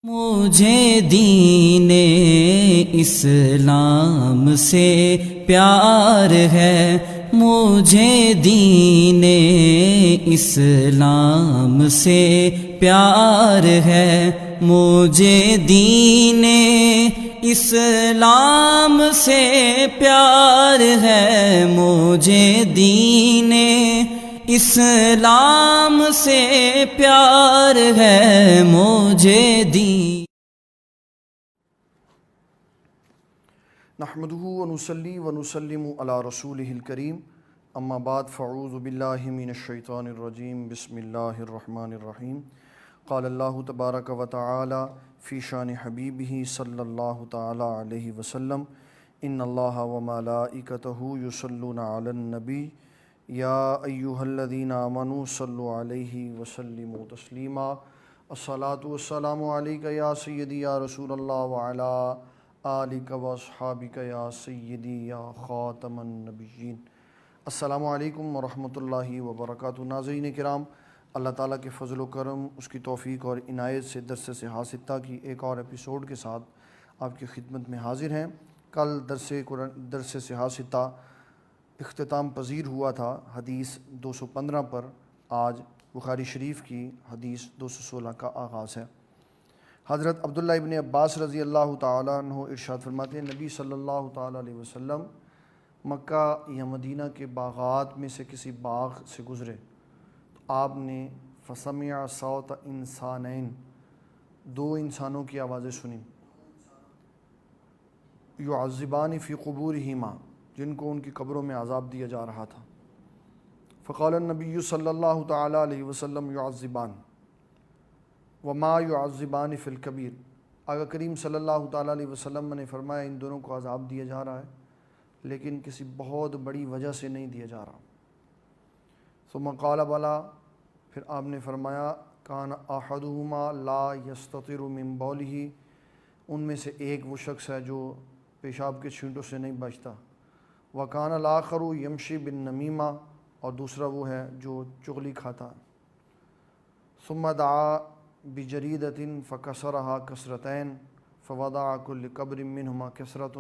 مجھے دین اسلام سے پیار ہے، مجھے دین اسلام سے پیار ہے، مجھے دین اسلام سے پیار ہے، مجھے دین اسلام سے پیار ہے، مجھے دین۔ نحمده ونصلي ونسلم على رسوله الكريم اما بعد فاعوذ بالله من الشيطان الرجيم بسم الله الرحمن الرحيم قال الله تبارك وتعالى في شان حبيبه صلى الله تعالى عليه وسلم ان الله وملائكته يصلون على النبي يا ايها الذين آمنوا صلوا عليه وسلموا تسليما الصلاة والسلام عليك يا سيدي يا رسول الله وعلى آلک و اصحابک یا سیدی یا خاتم النبیین۔ السلام علیکم ورحمۃ اللہ وبرکاتہ۔ ناظرین کرام، اللہ تعالیٰ کے فضل و کرم، اس کی توفیق اور عنایت سے درس صحاح ستہ کی ایک اور ایپیسوڈ کے ساتھ آپ کی خدمت میں حاضر ہیں۔ کل درس صحاح ستہ اختتام پذیر ہوا تھا حدیث 215 پر، آج بخاری شریف کی حدیث 216 کا آغاز ہے۔ حضرت عبداللہ ابن عباس رضی اللہ تعالیٰ عنہ ارشاد فرماتے ہیں، نبی صلی اللہ تعالیٰ علیہ وسلم مکہ یا مدینہ کے باغات میں سے کسی باغ سے گزرے تو آپ نے فسمع صوت انسانین، دو انسانوں کی آوازیں سنی، یعذبان فی قبورہما، جن کو ان کی قبروں میں عذاب دیا جا رہا تھا۔ فقال النبی صلی اللہ تعالیٰ علیہ وسلم یعذبان وما یعذبان فی الکبیر، آقا کریم صلی اللہ تعالیٰ علیہ وسلم نے فرمایا ان دونوں کو عذاب دیا جا رہا ہے لیکن کسی بہت بڑی وجہ سے نہیں دیا جا رہا۔ ثم قال بلا، پھر آپ نے فرمایا کان احدہما لا یستتر من بولہ، ان میں سے ایک وہ شخص ہے جو پیشاب کے چھینٹوں سے نہیں بچتا۔ وکان الآخر یمشی بالنمیمہ، اور دوسرا وہ ہے جو چغلی کھاتا۔ ثم دعا بجریدۃ فکسرہا کسرتین فوضع کل قبر منہما کسرۃ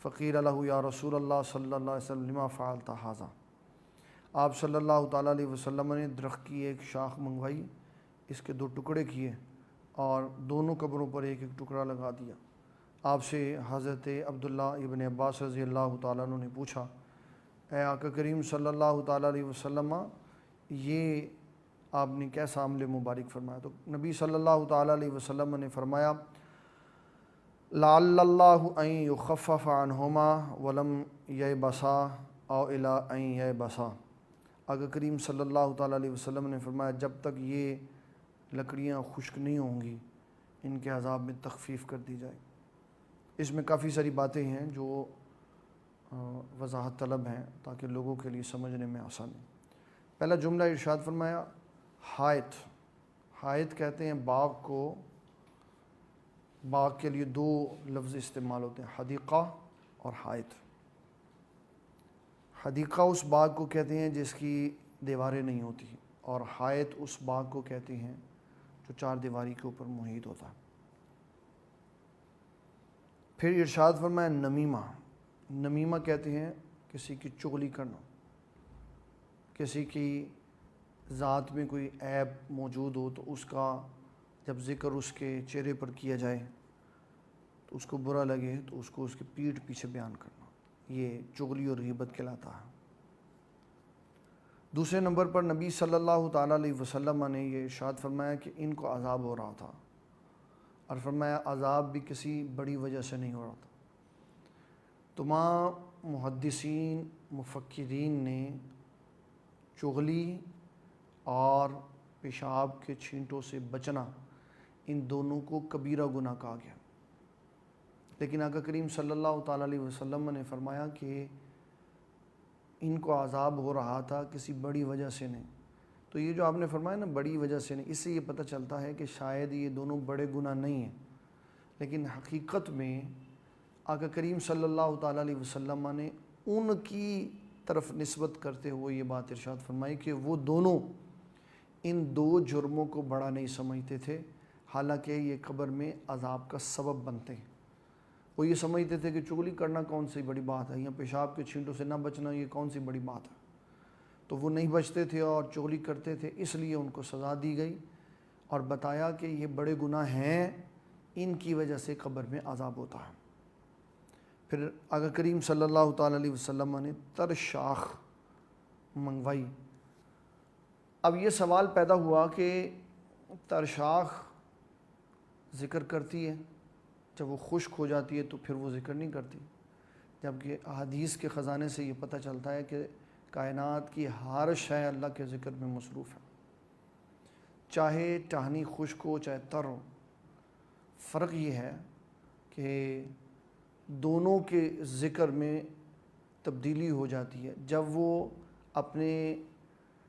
فقیل لہ یا رسول اللہ صلی اللہ علیہ وسلم لما فعلت ھذا، آپ صلی اللہ تعالیٰ علیہ وسلم نے درخت کی ایک شاخ منگوائی، اس کے دو ٹکڑے کیے اور دونوں قبروں پر ایک ایک ٹکڑا لگا دیا۔ آپ سے حضرت عبداللہ ابن عباس رضی اللہ تعالیٰ عنہ نے پوچھا، اے آقا کریم صلی اللہ تعالیٰ علیہ وسلم، یہ آپ نے کیسا عمل مبارک فرمایا؟ تو نبی صلی اللہ تعالیٰ علیہ وسلم نے فرمایا لعل اللہ ان یخفف عنہما ولم یبسا او الی ان یبسا، آقا کریم صلی اللہ تعالیٰ علیہ وسلم نے فرمایا جب تک یہ لکڑیاں خشک نہیں ہوں گی ان کے عذاب میں تخفیف کر دی جائے۔ اس میں کافی ساری باتیں ہیں جو وضاحت طلب ہیں تاکہ لوگوں کے لیے سمجھنے میں آسانی۔ پہلا جملہ ارشاد فرمایا حائط، حائط کہتے ہیں باغ کو، باغ کے لیے دو لفظ استعمال ہوتے ہیں، حدیقہ اور حائط۔ حدیقہ اس باغ کو کہتے ہیں جس کی دیواریں نہیں ہوتی، اور حائط اس باغ کو کہتے ہیں جو چار دیواری کے اوپر محیط ہوتا ہے۔ پھر ارشاد فرمایا نمیمہ، نمیمہ کہتے ہیں کسی کی چغلی کرنا، کسی کی ذات میں کوئی عیب موجود ہو تو اس کا جب ذکر اس کے چہرے پر کیا جائے تو اس کو برا لگے تو اس کو اس کی پیٹھ پیچھے بیان کرنا، یہ چغلی اور غیبت کہلاتا ہے۔ دوسرے نمبر پر نبی صلی اللہ تعالیٰ علیہ وسلم نے یہ ارشاد فرمایا کہ ان کو عذاب ہو رہا تھا، اور فرمایا عذاب بھی کسی بڑی وجہ سے نہیں ہو رہا تھا۔ تمام محدثین مفکرین نے چغلی اور پیشاب کے چھینٹوں سے بچنا ان دونوں کو کبیرہ گناہ کہا گیا، لیکن آقا کریم صلی اللہ تعالیٰ علیہ وسلم نے فرمایا کہ ان کو عذاب ہو رہا تھا کسی بڑی وجہ سے نہیں۔ تو یہ جو آپ نے فرمایا نا بڑی وجہ سے نہیں، اس سے یہ پتہ چلتا ہے کہ شاید یہ دونوں بڑے گناہ نہیں ہیں، لیکن حقیقت میں آقا کریم صلی اللہ تعالیٰ علیہ وسلم نے ان کی طرف نسبت کرتے ہوئے یہ بات ارشاد فرمائی کہ وہ دونوں ان دو جرموں کو بڑا نہیں سمجھتے تھے، حالانکہ یہ قبر میں عذاب کا سبب بنتے ہیں۔ وہ یہ سمجھتے تھے کہ چغلی کرنا کون سی بڑی بات ہے، یا پیشاب کے چھینٹوں سے نہ بچنا یہ کون سی بڑی بات ہے، تو وہ نہیں بچتے تھے اور چغلی کرتے تھے، اس لیے ان کو سزا دی گئی اور بتایا کہ یہ بڑے گناہ ہیں، ان کی وجہ سے قبر میں عذاب ہوتا ہے۔ پھر آقا کریم صلی اللہ تعالیٰ علیہ وسلم نے ترشاخ منگوائی۔ اب یہ سوال پیدا ہوا کہ ترشاخ ذکر کرتی ہے، جب وہ خشک ہو جاتی ہے تو پھر وہ ذکر نہیں کرتی، جبکہ احادیث کے خزانے سے یہ پتہ چلتا ہے کہ کائنات کی ہر شے اللہ کے ذکر میں مصروف ہے، چاہے ٹہنی خشک ہو چاہے تر ہو۔ فرق یہ ہے کہ دونوں کے ذکر میں تبدیلی ہو جاتی ہے۔ جب وہ اپنے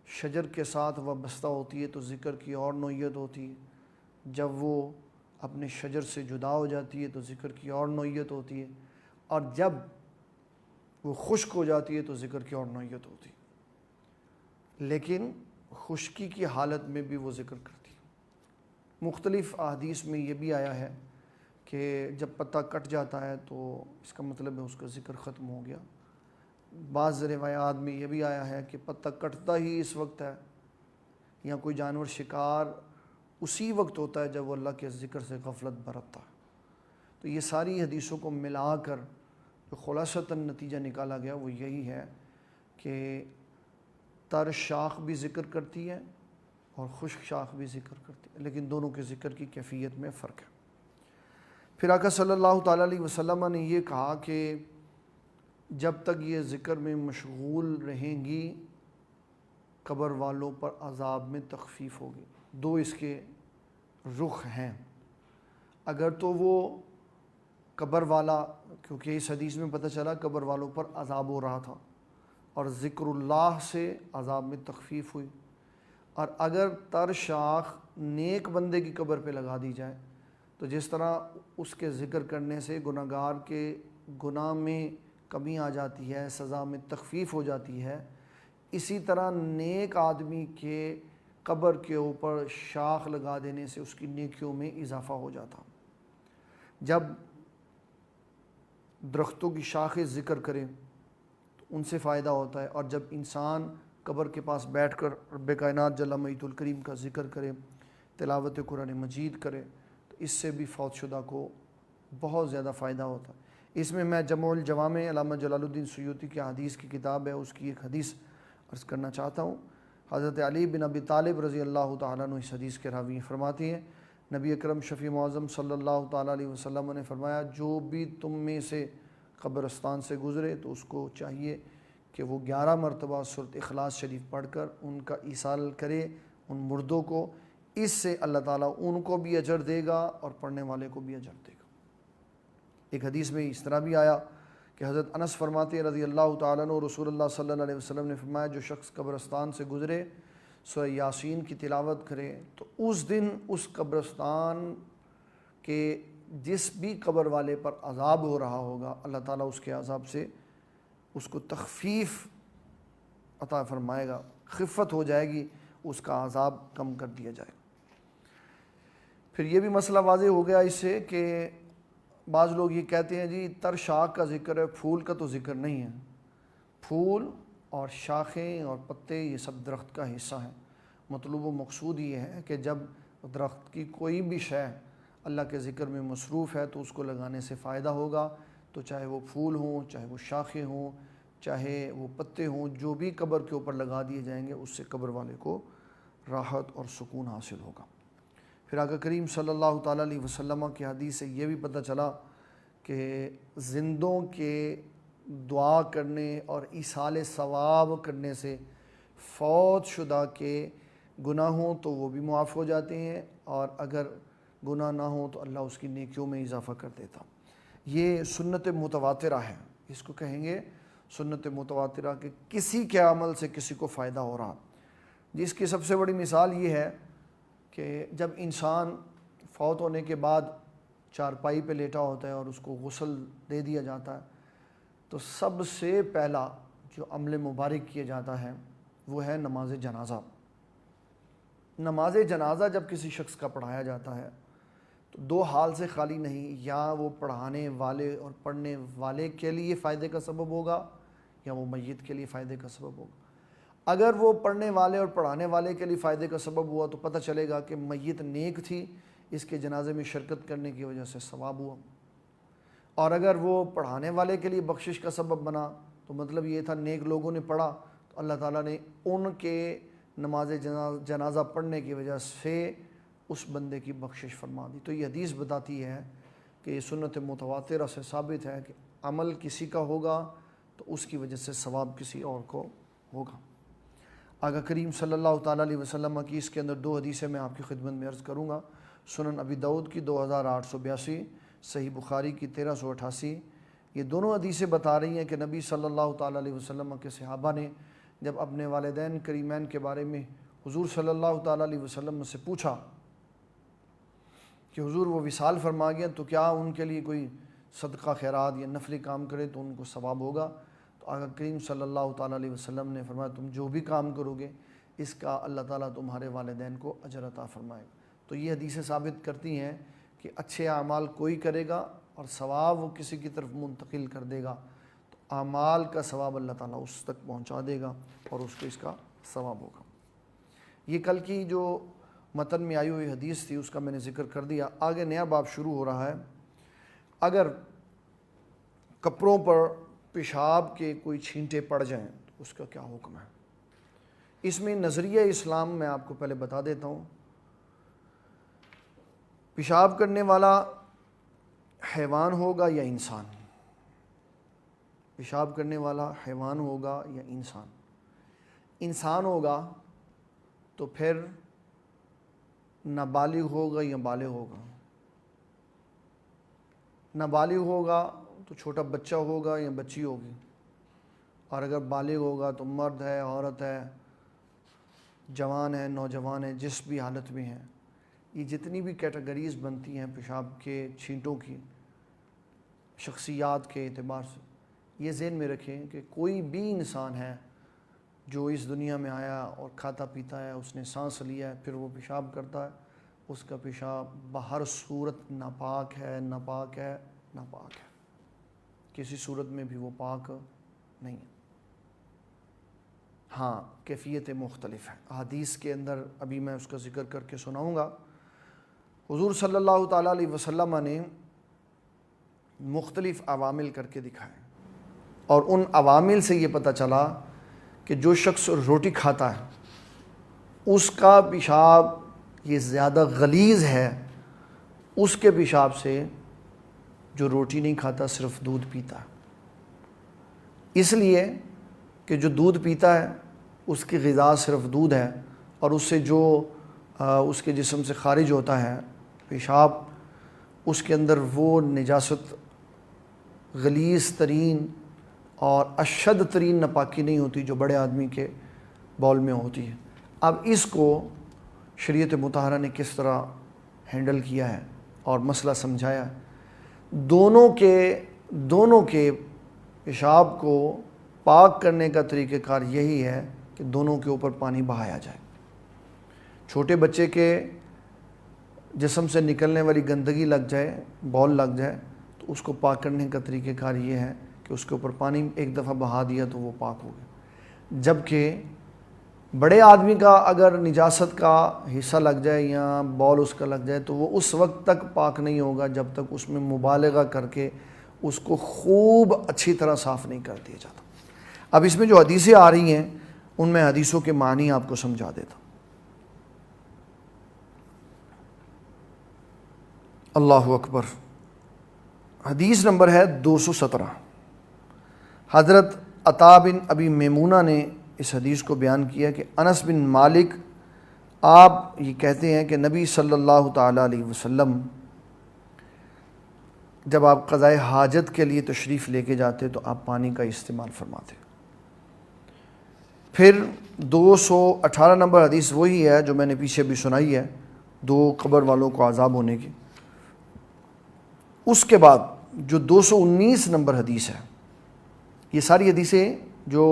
شجر کے ساتھ وابستہ ہوتی ہے تو ذکر کی اور نوعیت ہوتی ہے، جب وہ اپنے شجر سے جدا ہو جاتی ہے تو ذکر کی اور نوعیت ہوتی ہے، اور جب وہ خشک ہو جاتی ہے تو ذکر کی اور نوعیت ہوتی ہے، لیکن خشکی کی حالت میں بھی وہ ذکر کرتی ہے۔ مختلف احادیث میں یہ بھی آیا ہے کہ جب پتہ کٹ جاتا ہے تو اس کا مطلب ہے اس کا ذکر ختم ہو گیا۔ بعض روایات میں یہ بھی آیا ہے کہ پتہ کٹتا ہی اس وقت ہے، یا کوئی جانور شکار اسی وقت ہوتا ہے جب وہ اللہ کے ذکر سے غفلت برتتا ہے۔ تو یہ ساری حدیثوں کو ملا کر جو خلاصتاً نتیجہ نکالا گیا وہ یہی ہے کہ تر شاخ بھی ذکر کرتی ہے اور خشک شاخ بھی ذکر کرتی ہے، لیکن دونوں کے ذکر کی کیفیت میں فرق ہے۔ پھر آقا صلی اللہ تعالیٰ علیہ وسلم نے یہ کہا کہ جب تک یہ ذکر میں مشغول رہیں گی قبر والوں پر عذاب میں تخفیف ہوگی۔ دو اس کے رخ ہیں، اگر تو وہ قبر والا، کیونکہ اس حدیث میں پتہ چلا قبر والوں پر عذاب ہو رہا تھا اور ذکر اللہ سے عذاب میں تخفیف ہوئی، اور اگر تر شاخ نیک بندے کی قبر پہ لگا دی جائے تو جس طرح اس کے ذکر کرنے سے گناہ گار کے گناہ میں کمی آ جاتی ہے، سزا میں تخفیف ہو جاتی ہے، اسی طرح نیک آدمی کے قبر کے اوپر شاخ لگا دینے سے اس کی نیکیوں میں اضافہ ہو جاتا۔ جب درختوں کی شاخیں ذکر کریں تو ان سے فائدہ ہوتا ہے، اور جب انسان قبر کے پاس بیٹھ کر رب کائنات جل مجیدہ الکریم کا ذکر کرے، تلاوت قرآن مجید کرے، تو اس سے بھی فوت شدہ کو بہت زیادہ فائدہ ہوتا ہے۔ اس میں جمع الجوامع علامہ جلال الدین سیوطی کی حدیث کی کتاب ہے، اس کی ایک حدیث عرض کرنا چاہتا ہوں۔ حضرت علی بن ابی طالب رضی اللہ تعالیٰ عنہ اس حدیث کے راوی فرماتی ہیں، نبی اکرم شفیع معظم صلی اللہ تعالیٰ علیہ وسلم نے فرمایا، جو بھی تم میں سے قبرستان سے گزرے تو اس کو چاہیے کہ وہ 11 مرتبہ سورۃ اخلاص شریف پڑھ کر ان کا ایصال کرے ان مردوں کو، اس سے اللہ تعالیٰ ان کو بھی اجر دے گا اور پڑھنے والے کو بھی اجر دے گا۔ ایک حدیث میں اس طرح بھی آیا کہ حضرت انس فرماتے ہیں رضی اللہ تعالیٰ عنہ، رسول اللہ صلی اللہ علیہ وسلم نے فرمایا، جو شخص قبرستان سے گزرے سورہ یاسین کی تلاوت کرے تو اس دن اس قبرستان کے جس بھی قبر والے پر عذاب ہو رہا ہوگا اللہ تعالیٰ اس کے عذاب سے اس کو تخفیف عطا فرمائے گا، خفت ہو جائے گی، اس کا عذاب کم کر دیا جائے گا۔ پھر یہ بھی مسئلہ واضح ہو گیا اس سے کہ بعض لوگ یہ کہتے ہیں جی تر شاخ کا ذکر ہے، پھول کا تو ذکر نہیں ہے۔ پھول اور شاخیں اور پتے یہ سب درخت کا حصہ ہیں۔ مطلوب و مقصود یہ ہے کہ جب درخت کی کوئی بھی شے اللہ کے ذکر میں مصروف ہے تو اس کو لگانے سے فائدہ ہوگا، تو چاہے وہ پھول ہوں، چاہے وہ شاخیں ہوں، چاہے وہ پتے ہوں، جو بھی قبر کے اوپر لگا دیے جائیں گے اس سے قبر والے کو راحت اور سکون حاصل ہوگا۔ پھر آقا کریم صلی اللہ تعالیٰ علیہ وسلم کی حدیث سے یہ بھی پتہ چلا کہ زندوں کے دعا کرنے اور ایصال ثواب کرنے سے فوت شدہ کے گناہ ہوں تو وہ بھی معاف ہو جاتے ہیں، اور اگر گناہ نہ ہوں تو اللہ اس کی نیکیوں میں اضافہ کر دیتا۔ یہ سنت متواترہ ہے، اس کو کہیں گے سنت متواترہ، کہ کسی کے عمل سے کسی کو فائدہ ہو رہا، جس کی سب سے بڑی مثال یہ ہے کہ جب انسان فوت ہونے کے بعد چارپائی پہ لیٹا ہوتا ہے اور اس کو غسل دے دیا جاتا ہے تو سب سے پہلا جو عمل مبارک کیا جاتا ہے وہ ہے نماز جنازہ۔ نماز جنازہ جب کسی شخص کا پڑھایا جاتا ہے تو دو حال سے خالی نہیں، یا وہ پڑھانے والے اور پڑھنے والے کے لیے فائدے کا سبب ہوگا یا وہ میت کے لیے فائدے کا سبب ہوگا۔ اگر وہ پڑھنے والے اور پڑھانے والے کے لیے فائدے کا سبب ہوا تو پتہ چلے گا کہ میت نیک تھی، اس کے جنازے میں شرکت کرنے کی وجہ سے ثواب ہوا۔ اور اگر وہ پڑھانے والے کے لیے بخشش کا سبب بنا تو مطلب یہ تھا نیک لوگوں نے پڑھا تو اللہ تعالیٰ نے ان کے نماز جنازہ پڑھنے کی وجہ سے اس بندے کی بخشش فرما دی۔ تو یہ حدیث بتاتی ہے کہ یہ سنت متواترہ سے ثابت ہے کہ عمل کسی کا ہوگا تو اس کی وجہ سے ثواب کسی اور کو ہوگا۔ آقا کریم صلی اللہ تعالیٰ علیہ وسلم کی اس کے اندر دو حدیثیں میں آپ کی خدمت میں عرض کروں گا۔ سنن ابی داؤد کی 2882، صحیح بخاری کی 1388۔ یہ دونوں حدیثیں بتا رہی ہیں کہ نبی صلی اللہ تعالیٰ علیہ وسلم کے صحابہ نے جب اپنے والدین کریمین کے بارے میں حضور صلی اللہ تعالیٰ علیہ وسلم سے پوچھا کہ حضور وہ وصال فرما گیا تو کیا ان کے لیے کوئی صدقہ خیرات یا نفلی کام کرے تو ان کو ثواب ہوگا؟ تو آقا کریم صلی اللہ تعالیٰ علیہ وسلم نے فرمایا تم جو بھی کام کرو گے اس کا اللہ تعالیٰ تمہارے والدین کو اجر عطا فرمائے گا۔ تو یہ حدیثیں ثابت کرتی ہیں کہ اچھے اعمال کوئی کرے گا اور ثواب وہ کسی کی طرف منتقل کر دے گا تو اعمال کا ثواب اللہ تعالیٰ اس تک پہنچا دے گا اور اس کو اس کا ثواب ہوگا۔ یہ کل کی جو متن میں آئی ہوئی حدیث تھی اس کا میں نے ذکر کر دیا۔ آگے نیا باب شروع ہو رہا ہے۔ اگر کپڑوں پر پیشاب کے کوئی چھینٹے پڑ جائیں تو اس کا کیا حکم ہے؟ اس میں نظریہ اسلام میں آپ کو پہلے بتا دیتا ہوں۔ پیشاب کرنے والا حیوان ہوگا یا انسان؟ پیشاب کرنے والا حیوان ہوگا یا انسان؟ انسان ہوگا تو پھر نابالغ ہوگا یا بالغ ہوگا؟ نابالغ ہوگا تو چھوٹا بچہ ہوگا یا بچی ہوگی؟ اور اگر بالغ ہوگا تو مرد ہے، عورت ہے، جوان ہے، نوجوان ہے، جس بھی حالت میں ہے۔ یہ جتنی بھی کیٹیگریز بنتی ہیں پیشاب کے چھینٹوں کی شخصیات کے اعتبار سے، یہ ذہن میں رکھیں کہ کوئی بھی انسان ہے جو اس دنیا میں آیا اور کھاتا پیتا ہے، اس نے سانس لیا ہے، پھر وہ پیشاب کرتا ہے، اس کا پیشاب بہر صورت ناپاک ہے، ناپاک ہے، ناپاک ہے۔ کسی صورت میں بھی وہ پاک نہیں ہے۔ ہاں کیفیت مختلف ہے، حدیث کے اندر ابھی میں اس کا ذکر کر کے سناؤں گا۔ حضور صلی اللہ تعالیٰ علیہ وسلم نے مختلف عوامل کر کے دکھائے اور ان عوامل سے یہ پتہ چلا کہ جو شخص روٹی کھاتا ہے اس کا پیشاب یہ زیادہ غلیظ ہے اس کے پیشاب سے جو روٹی نہیں کھاتا، صرف دودھ پیتا ہے۔ اس لیے کہ جو دودھ پیتا ہے اس کی غذا صرف دودھ ہے اور اس سے جو اس کے جسم سے خارج ہوتا ہے پیشاب، اس کے اندر وہ نجاست غلیظ ترین اور اشد ترین ناپاکی نہیں ہوتی جو بڑے آدمی کے بول میں ہوتی ہے۔ اب اس کو شریعت مطہرہ نے کس طرح ہینڈل کیا ہے اور مسئلہ سمجھایا ہے۔ دونوں کے پیشاب کو پاک کرنے کا طریقہ کار یہی ہے کہ دونوں کے اوپر پانی بہایا جائے۔ چھوٹے بچے کے جسم سے نکلنے والی گندگی لگ جائے، بول لگ جائے تو اس کو پاک کرنے کا طریقہ کار یہ ہے کہ اس کے اوپر پانی ایک دفعہ بہا دیا تو وہ پاک ہو گیا۔ جبکہ بڑے آدمی کا اگر نجاست کا حصہ لگ جائے یا بول اس کا لگ جائے تو وہ اس وقت تک پاک نہیں ہوگا جب تک اس میں مبالغہ کر کے اس کو خوب اچھی طرح صاف نہیں کر دیا جاتا۔ اب اس میں جو حدیثیں آ رہی ہیں ان میں حدیثوں کے معنی آپ کو سمجھا دیتا ہوں۔ اللہ اکبر۔ حدیث نمبر ہے 217۔ حضرت عطا بن ابی میمونہ نے اس حدیث کو بیان کیا کہ انس بن مالک آپ یہ کہتے ہیں کہ نبی صلی اللہ تعالیٰ علیہ وسلم جب آپ قضائے حاجت کے لیے تشریف لے کے جاتے تو آپ پانی کا استعمال فرماتے۔ پھر 218 نمبر حدیث وہی ہے جو میں نے پیچھے بھی سنائی ہے، 2 قبر والوں کو عذاب ہونے کی۔ اس کے بعد جو 219 نمبر حدیث ہے، یہ ساری حدیثیں جو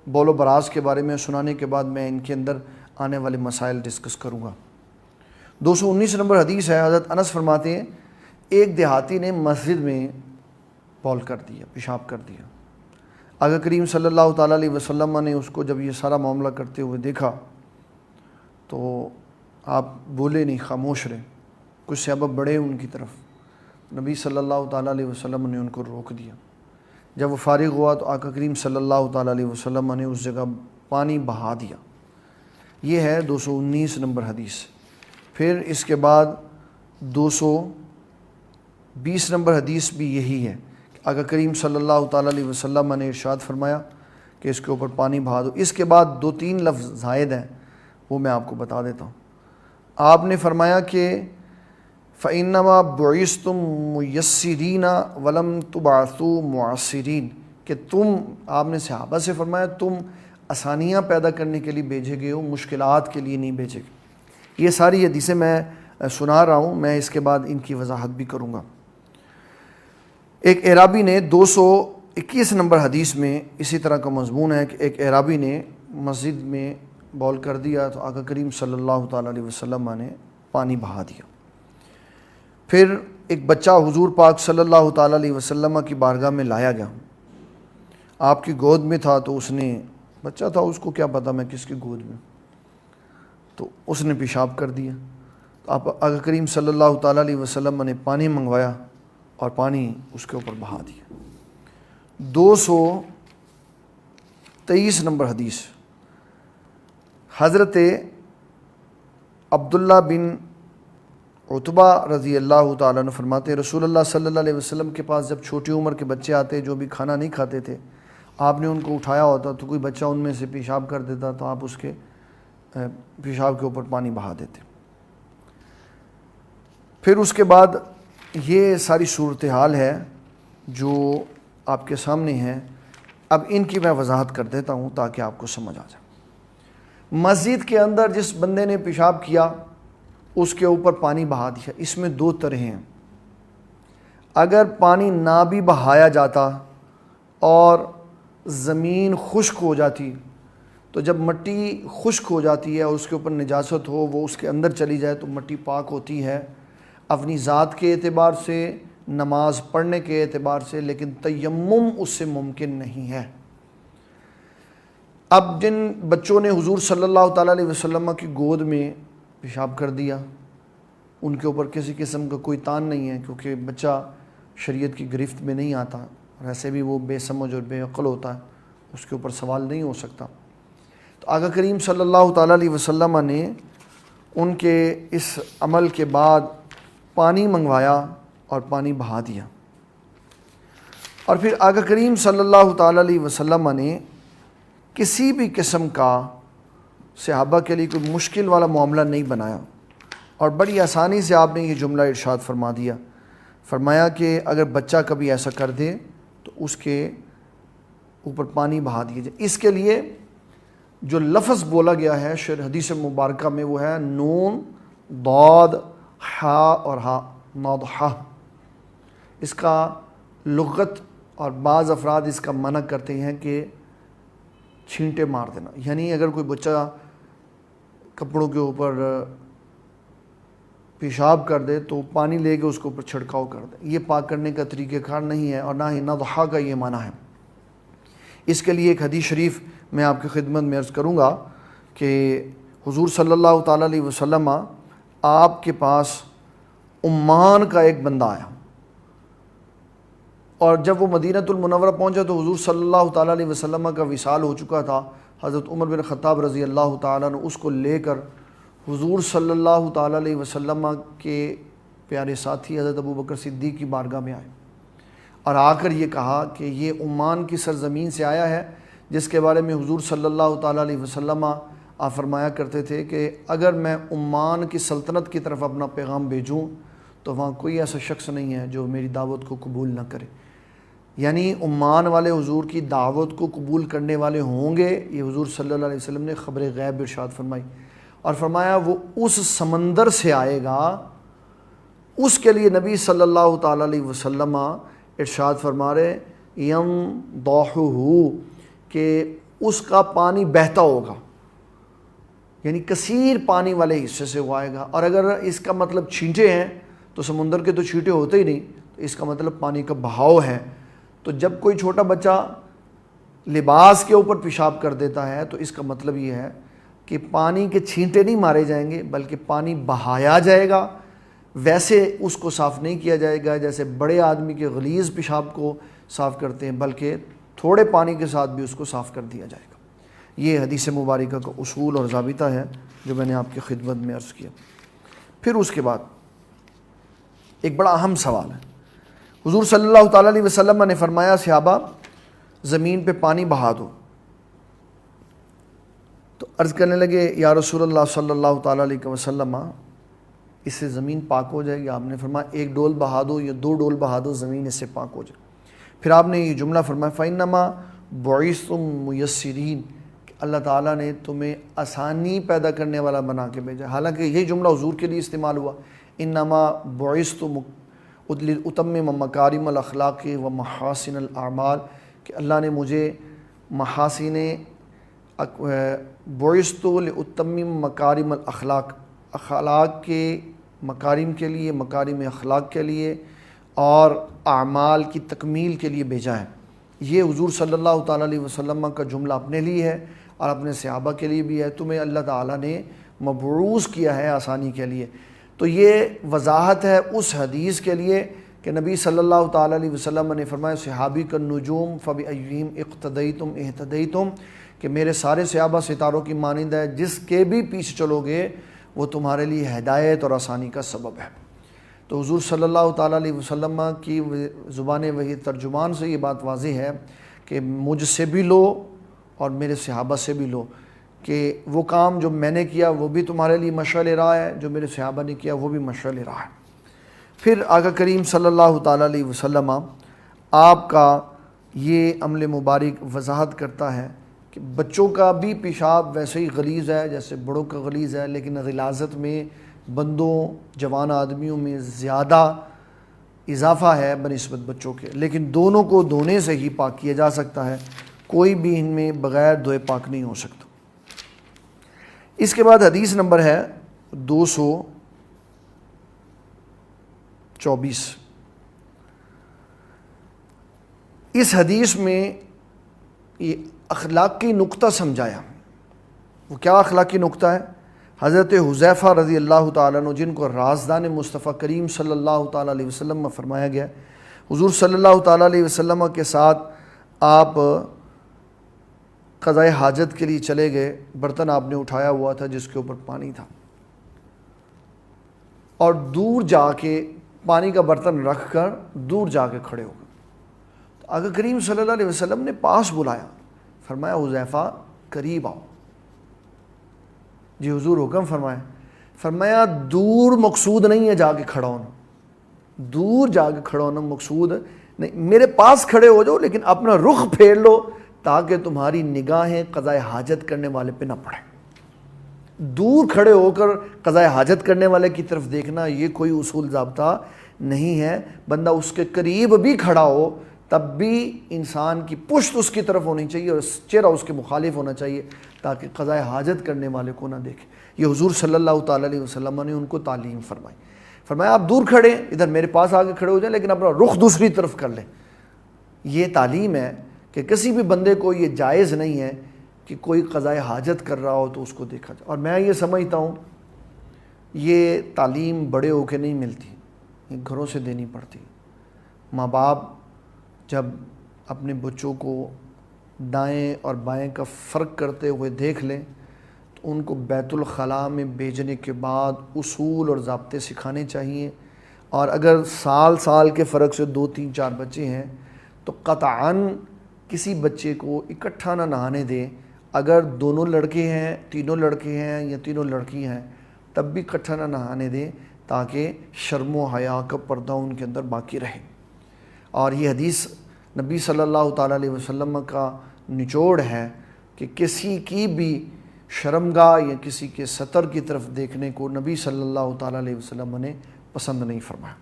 بول و براز کے بارے میں سنانے کے بعد میں ان کے اندر آنے والے مسائل ڈسکس کروں گا۔ 219 نمبر حدیث ہے، حضرت انس فرماتے ہیں ایک دیہاتی نے مسجد میں بول کر دیا، پیشاب کر دیا۔ آقا کریم صلی اللہ تعالیٰ علیہ وسلم نے اس کو جب یہ سارا معاملہ کرتے ہوئے دیکھا تو آپ بولے نہیں، خاموش رہے۔ کچھ صحابہ بڑھے ان کی طرف، نبی صلی اللہ تعالیٰ علیہ وسلم نے ان کو روک دیا۔ جب وہ فارغ ہوا تو آقا کریم صلی اللہ تعالیٰ علیہ وسلم نے اس جگہ پانی بہا دیا۔ یہ ہے 219 نمبر حدیث۔ پھر اس کے بعد 220 نمبر حدیث بھی یہی ہے، آقا کریم صلی اللہ تعالیٰ علیہ وسلم نے ارشاد فرمایا کہ اس کے اوپر پانی بہا دو۔ اس کے بعد 2-3 لفظ زائد ہیں، وہ میں آپ کو بتا دیتا ہوں۔ آپ نے فرمایا کہ فَإِنَّمَا بُعِثْتُم مُيَسِّرِينَ وَلَمْ تُبْعَثُوا مُعَسِّرِينَ، کہ تم، آپ نے صحابہ سے فرمایا تم آسانیاں پیدا کرنے کے لیے بھیجے گئے ہو، مشکلات کے لیے نہیں بھیجے گئے۔ یہ ساری حدیثیں میں سنا رہا ہوں، میں اس کے بعد ان کی وضاحت بھی کروں گا۔ ایک اعرابی نے 221 نمبر حدیث میں اسی طرح کا مضمون ہے کہ ایک اعرابی نے مسجد میں بول کر دیا تو آقا کریم صلی اللہ تعالیٰ علیہ وسلم نے پانی بہا دیا۔ پھر ایک بچہ حضور پاک صلی اللہ تعالیٰ علیہ وسلم کی بارگاہ میں لایا گیا، آپ کی گود میں تھا، تو اس نے، بچہ تھا، اس کو کیا پتہ میں کس کی گود میں، تو اس نے پیشاب کر دیا۔ تو آپ آقا کریم صلی اللہ تعالیٰ علیہ وسلم نے پانی منگوایا اور پانی اس کے اوپر بہا دیا۔ 223 نمبر حدیث، حضرت عبداللہ بن عتبہ رضی اللہ تعالیٰ عنہ فرماتے ہیں رسول اللہ صلی اللہ علیہ وسلم کے پاس جب چھوٹی عمر کے بچے آتے جو بھی کھانا نہیں کھاتے تھے، آپ نے ان کو اٹھایا ہوتا تو کوئی بچہ ان میں سے پیشاب کر دیتا تو آپ اس کے پیشاب کے اوپر پانی بہا دیتے۔ پھر اس کے بعد یہ ساری صورتحال ہے جو آپ کے سامنے ہے، اب ان کی میں وضاحت کر دیتا ہوں تاکہ آپ کو سمجھ آ جائے۔ مسجد کے اندر جس بندے نے پیشاب کیا اس کے اوپر پانی بہا دیا، اس میں 2 طرح ہیں۔ اگر پانی نہ بھی بہایا جاتا اور زمین خشک ہو جاتی، تو جب مٹی خشک ہو جاتی ہے اور اس کے اوپر نجاست ہو، وہ اس کے اندر چلی جائے تو مٹی پاک ہوتی ہے اپنی ذات کے اعتبار سے، نماز پڑھنے کے اعتبار سے، لیکن تیمم اس سے ممکن نہیں ہے۔ اب جن بچوں نے حضور صلی اللہ تعالیٰ علیہ وسلم کی گود میں پیشاب کر دیا، ان کے اوپر کسی قسم کا کوئی تان نہیں ہے، کیونکہ بچہ شریعت کی گرفت میں نہیں آتا، اور ایسے بھی وہ بے سمجھ اور بے عقل ہوتا ہے، اس کے اوپر سوال نہیں ہو سکتا۔ تو آقا کریم صلی اللہ تعالیٰ علیہ وسلم نے ان کے اس عمل کے بعد پانی منگوایا اور پانی بہا دیا، اور پھر آقا کریم صلی اللہ تعالیٰ علیہ وسلم نے کسی بھی قسم کا صحابہ کے لیے کوئی مشکل والا معاملہ نہیں بنایا، اور بڑی آسانی سے آپ نے یہ جملہ ارشاد فرما دیا، فرمایا کہ اگر بچہ کبھی ایسا کر دے تو اس کے اوپر پانی بہا دیا جائے۔ اس کے لیے جو لفظ بولا گیا ہے حدیث مبارکہ میں وہ ہے نون ضاد ہا اور ہا، ناضحہ۔ اس کا لغت اور بعض افراد اس کا منع کرتے ہیں کہ چھینٹے مار دینا، یعنی اگر کوئی بچہ کپڑوں کے اوپر پیشاب کر دے تو پانی لے کے اس کے اوپر چھڑکاؤ کر دے، یہ پاک کرنے کا طریقہ کار نہیں ہے، اور نہ ہی نضحہ کا یہ معنی ہے۔ اس کے لیے ایک حدیث شریف میں آپ کی خدمت میں عرض کروں گا کہ حضور صلی اللہ تعالیٰ علیہ وسلم آپ کے پاس عمان کا ایک بندہ آیا، اور جب وہ مدینہ المنورہ پہنچا تو حضور صلی اللہ تعالیٰ علیہ وسلم کا وصال ہو چکا تھا۔ حضرت عمر بن خطاب رضی اللہ تعالیٰ نے اس کو لے کر حضور صلی اللہ تعالیٰ علیہ وسلم کے پیارے ساتھی حضرت ابو بکر صدیق کی بارگاہ میں آئے، اور آ کر یہ کہا کہ یہ عمان کی سرزمین سے آیا ہے جس کے بارے میں حضور صلی اللہ تعالیٰ علیہ وسلم آپ فرمایا کرتے تھے کہ اگر میں عمان کی سلطنت کی طرف اپنا پیغام بھیجوں تو وہاں کوئی ایسا شخص نہیں ہے جو میری دعوت کو قبول نہ کرے، یعنی عمان والے حضور کی دعوت کو قبول کرنے والے ہوں گے، یہ حضور صلی اللہ علیہ وسلم نے خبر غیب ارشاد فرمائی، اور فرمایا وہ اس سمندر سے آئے گا، اس کے لیے نبی صلی اللہ تعالیٰ علیہ وسلم ارشاد فرما رہے ینضحہ، کہ اس کا پانی بہتا ہوگا، یعنی کثیر پانی والے حصے سے وہ آئے گا. اور اگر اس کا مطلب چھینٹے ہیں تو سمندر کے تو چھینٹے ہوتے ہی نہیں, تو اس کا مطلب پانی کا بہاؤ ہے. تو جب کوئی چھوٹا بچہ لباس کے اوپر پیشاب کر دیتا ہے تو اس کا مطلب یہ ہے کہ پانی کے چھینٹے نہیں مارے جائیں گے بلکہ پانی بہایا جائے گا. ویسے اس کو صاف نہیں کیا جائے گا جیسے بڑے آدمی کے غلیظ پیشاب کو صاف کرتے ہیں, بلکہ تھوڑے پانی کے ساتھ بھی اس کو صاف کر دیا جائے گا. یہ حدیث مبارکہ کا اصول اور ضابطہ ہے جو میں نے آپ کی خدمت میں عرض کیا. پھر اس کے بعد ایک بڑا اہم سوال ہے. حضور صلی اللہ تعالیٰ علیہ وسلم نے فرمایا صحابہ زمین پہ پانی بہا دو. تو عرض کرنے لگے یا رسول اللہ صلی اللہ تعالیٰ علیہ وسلم اس سے زمین پاک ہو جائے گی؟ آپ نے فرمایا ایک ڈول بہا دو یا 2 ڈول بہا دو, زمین اس سے پاک ہو جائے. پھر آپ نے یہ جملہ فرمایا فَإِنَّمَا بُعِثْتُم مُيَسِّرِينَ کہ اللہ تعالیٰ نے تمہیں آسانی پیدا کرنے والا بنا کے بھیجا. حالانکہ یہ جملہ حضور کے لیے استعمال ہوا, انما بعثت لأتمم مکارم الاخلاق و محاسن الاعمال, کہ اللہ نے مجھے محاسن بعثت لأتمم مکارم الاخلاق, اخلاق کے مکارم کے لیے, مکارم اخلاق کے لیے اور اعمال کی تکمیل کے لیے بھیجا ہے. یہ حضور صلی اللہ تعالیٰ علیہ وسلم کا جملہ اپنے لیے ہے اور اپنے صحابہ کے لیے بھی ہے. تمہیں اللہ تعالیٰ نے مبعوث کیا ہے آسانی کے لیے. تو یہ وضاحت ہے اس حدیث کے لیے کہ نبی صلی اللہ تعالیٰ علیہ وسلم نے فرمایا صحابی کا نجوم فبأیہم اقتدیتم اہتدیتم, کہ میرے سارے صحابہ ستاروں کی مانند ہے, جس کے بھی پیچھے چلو گے وہ تمہارے لیے ہدایت اور آسانی کا سبب ہے. تو حضور صلی اللہ تعالیٰ علیہ وسلم کی زبان وحی ترجمان سے یہ بات واضح ہے کہ مجھ سے بھی لو اور میرے صحابہ سے بھی لو, کہ وہ کام جو میں نے کیا وہ بھی تمہارے لیے مشعل راہ ہے, جو میرے صحابہ نے کیا وہ بھی مشعل راہ ہے. پھر آقا کریم صلی اللہ تعالیٰ علیہ وسلم آپ کا یہ عمل مبارک وضاحت کرتا ہے کہ بچوں کا بھی پیشاب ویسے ہی غلیظ ہے جیسے بڑوں کا غلیظ ہے, لیکن غلاظت میں بندوں جوان آدمیوں میں زیادہ اضافہ ہے بنسبت بچوں کے, لیکن دونوں کو دھونے سے ہی پاک کیا جا سکتا ہے, کوئی بھی ان میں بغیر دھوئے پاک نہیں ہو سکتا. اس کے بعد حدیث نمبر ہے 224. اس حدیث میں یہ اخلاقی نقطہ سمجھایا. وہ کیا اخلاقی نقطہ ہے؟ حضرت حذیفہ رضی اللہ تعالیٰ عنہ جن کو رازدان مصطفیٰ کریم صلی اللہ تعالیٰ علیہ وسلم میں فرمایا گیا, حضور صلی اللہ تعالیٰ علیہ وسلم کے ساتھ آپ قضائے حاجت کے لیے چلے گئے. برتن آپ نے اٹھایا ہوا تھا جس کے اوپر پانی تھا, اور دور جا کے پانی کا برتن رکھ کر دور جا کے کھڑے ہو گئے. تو آقا کریم صلی اللہ علیہ وسلم نے پاس بلایا, فرمایا حذیفہ قریب آؤ. جی حضور حکم فرمائے. فرمایا دور مقصود نہیں ہے جا کے کھڑا ہونا, دور جا کے کھڑا ہونا مقصود نہیں, میرے پاس کھڑے ہو جاؤ لیکن اپنا رخ پھیر لو تاکہ تمہاری نگاہیں قضائے حاجت کرنے والے پہ نہ پڑیں. دور کھڑے ہو کر قضائے حاجت کرنے والے کی طرف دیکھنا یہ کوئی اصول ضابطہ نہیں ہے. بندہ اس کے قریب بھی کھڑا ہو تب بھی انسان کی پشت اس کی طرف ہونی چاہیے اور چہرہ اس کے مخالف ہونا چاہیے تاکہ قضائے حاجت کرنے والے کو نہ دیکھے. یہ حضور صلی اللہ تعالیٰ علیہ وسلم نے ان کو تعلیم فرمائی. فرمایا آپ دور کھڑے ادھر میرے پاس آ کے کھڑے ہو جائیں لیکن اپنا رخ دوسری طرف کر لیں. یہ تعلیم ہے کہ کسی بھی بندے کو یہ جائز نہیں ہے کہ کوئی قضائے حاجت کر رہا ہو تو اس کو دیکھا جائے. اور میں یہ سمجھتا ہوں یہ تعلیم بڑے ہو کے نہیں ملتی, یہ گھروں سے دینی پڑتی. ماں باپ جب اپنے بچوں کو دائیں اور بائیں کا فرق کرتے ہوئے دیکھ لیں تو ان کو بیت الخلاء میں بھیجنے کے بعد اصول اور ضابطے سکھانے چاہیے. اور اگر سال کے فرق سے 2 3 4 بچے ہیں تو قطعاً کسی بچے کو اکٹھا نہ نہانے دیں. اگر دونوں لڑکے ہیں, تینوں لڑکے ہیں یا تینوں لڑکی ہیں تب بھی اکٹھا نہ نہانے دیں تاکہ شرم و حیا کا پردہ ان کے اندر باقی رہے. اور یہ حدیث نبی صلی اللہ تعالیٰ علیہ وسلم کا نچوڑ ہے کہ کسی کی بھی شرمگاہ یا کسی کے سطر کی طرف دیکھنے کو نبی صلی اللہ تعالیٰ علیہ وسلم نے پسند نہیں فرمایا.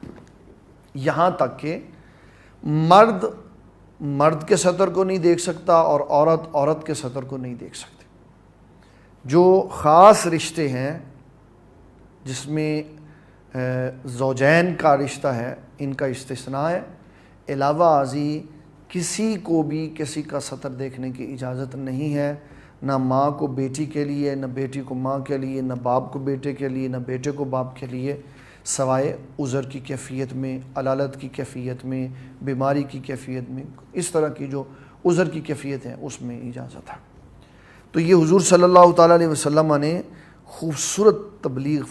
یہاں تک کہ مرد کے سطر کو نہیں دیکھ سکتا اور عورت کے سطر کو نہیں دیکھ سکتے. جو خاص رشتے ہیں جس میں زوجین کا رشتہ ہے ان کا استثناء ہے، علاوہ ازیں کسی کو بھی کسی کا سطر دیکھنے کی اجازت نہیں ہے، نہ ماں کو بیٹی کے لیے، نہ بیٹی کو ماں کے لیے، نہ باپ کو بیٹے کے لیے، نہ بیٹے کو باپ کے لیے، سوائے عذر کی کیفیت میں، علالت کی کیفیت میں، بیماری کی کیفیت میں، اس طرح کی جو عذر کی کیفیت ہے اس میں اجازت ہے۔ تو یہ حضور صلی اللہ تعالیٰ علیہ وسلم نے خوبصورت تبلیغ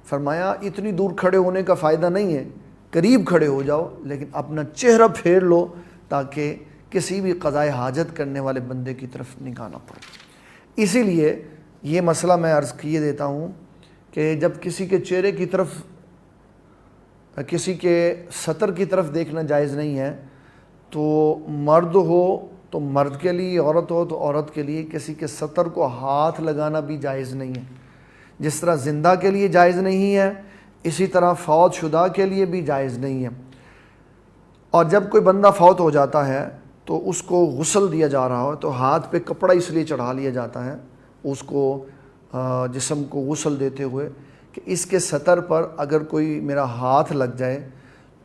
فرمایا اتنی دور کھڑے ہونے کا فائدہ نہیں ہے، قریب کھڑے ہو جاؤ لیکن اپنا چہرہ پھیر لو تاکہ کسی بھی قضائے حاجت کرنے والے بندے کی طرف نگاہ نہ پڑے۔ اسی لیے یہ مسئلہ میں عرض کیے دیتا ہوں کہ جب کسی کے چہرے کی طرف، کسی کے سطر کی طرف دیکھنا جائز نہیں ہے، تو مرد ہو تو مرد کے لیے، عورت ہو تو عورت کے لیے کسی کے سطر کو ہاتھ لگانا بھی جائز نہیں ہے۔ جس طرح زندہ کے لیے جائز نہیں ہے، اسی طرح فوت شدہ کے لیے بھی جائز نہیں ہے۔ اور جب کوئی بندہ فوت ہو جاتا ہے تو اس کو غسل دیا جا رہا ہو تو ہاتھ پہ کپڑا اس لیے چڑھا لیا جاتا ہے اس کو، جسم کو غسل دیتے ہوئے، کہ اس کے سطر پر اگر کوئی میرا ہاتھ لگ جائے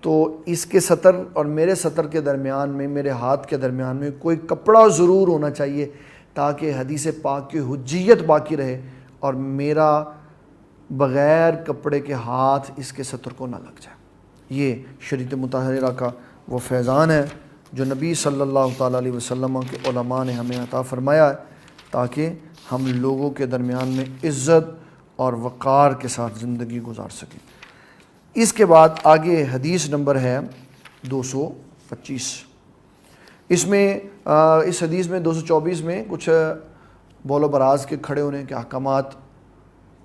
تو اس کے سطر اور میرے سطر کے درمیان میں، میرے ہاتھ کے درمیان میں کوئی کپڑا ضرور ہونا چاہیے تاکہ حدیث پاک کی حجیت باقی رہے اور میرا بغیر کپڑے کے ہاتھ اس کے سطر کو نہ لگ جائے۔ یہ شریعت مطہرہ کا وہ فیضان ہے جو نبی صلی اللہ تعالیٰ علیہ وسلم کے علماء نے ہمیں عطا فرمایا ہے تاکہ ہم لوگوں کے درمیان میں عزت اور وقار کے ساتھ زندگی گزار سکیں۔ اس کے بعد آگے حدیث نمبر ہے 225۔ اس میں اس حدیث میں 224 میں کچھ بول و براز کے کھڑے ہونے کے احکامات،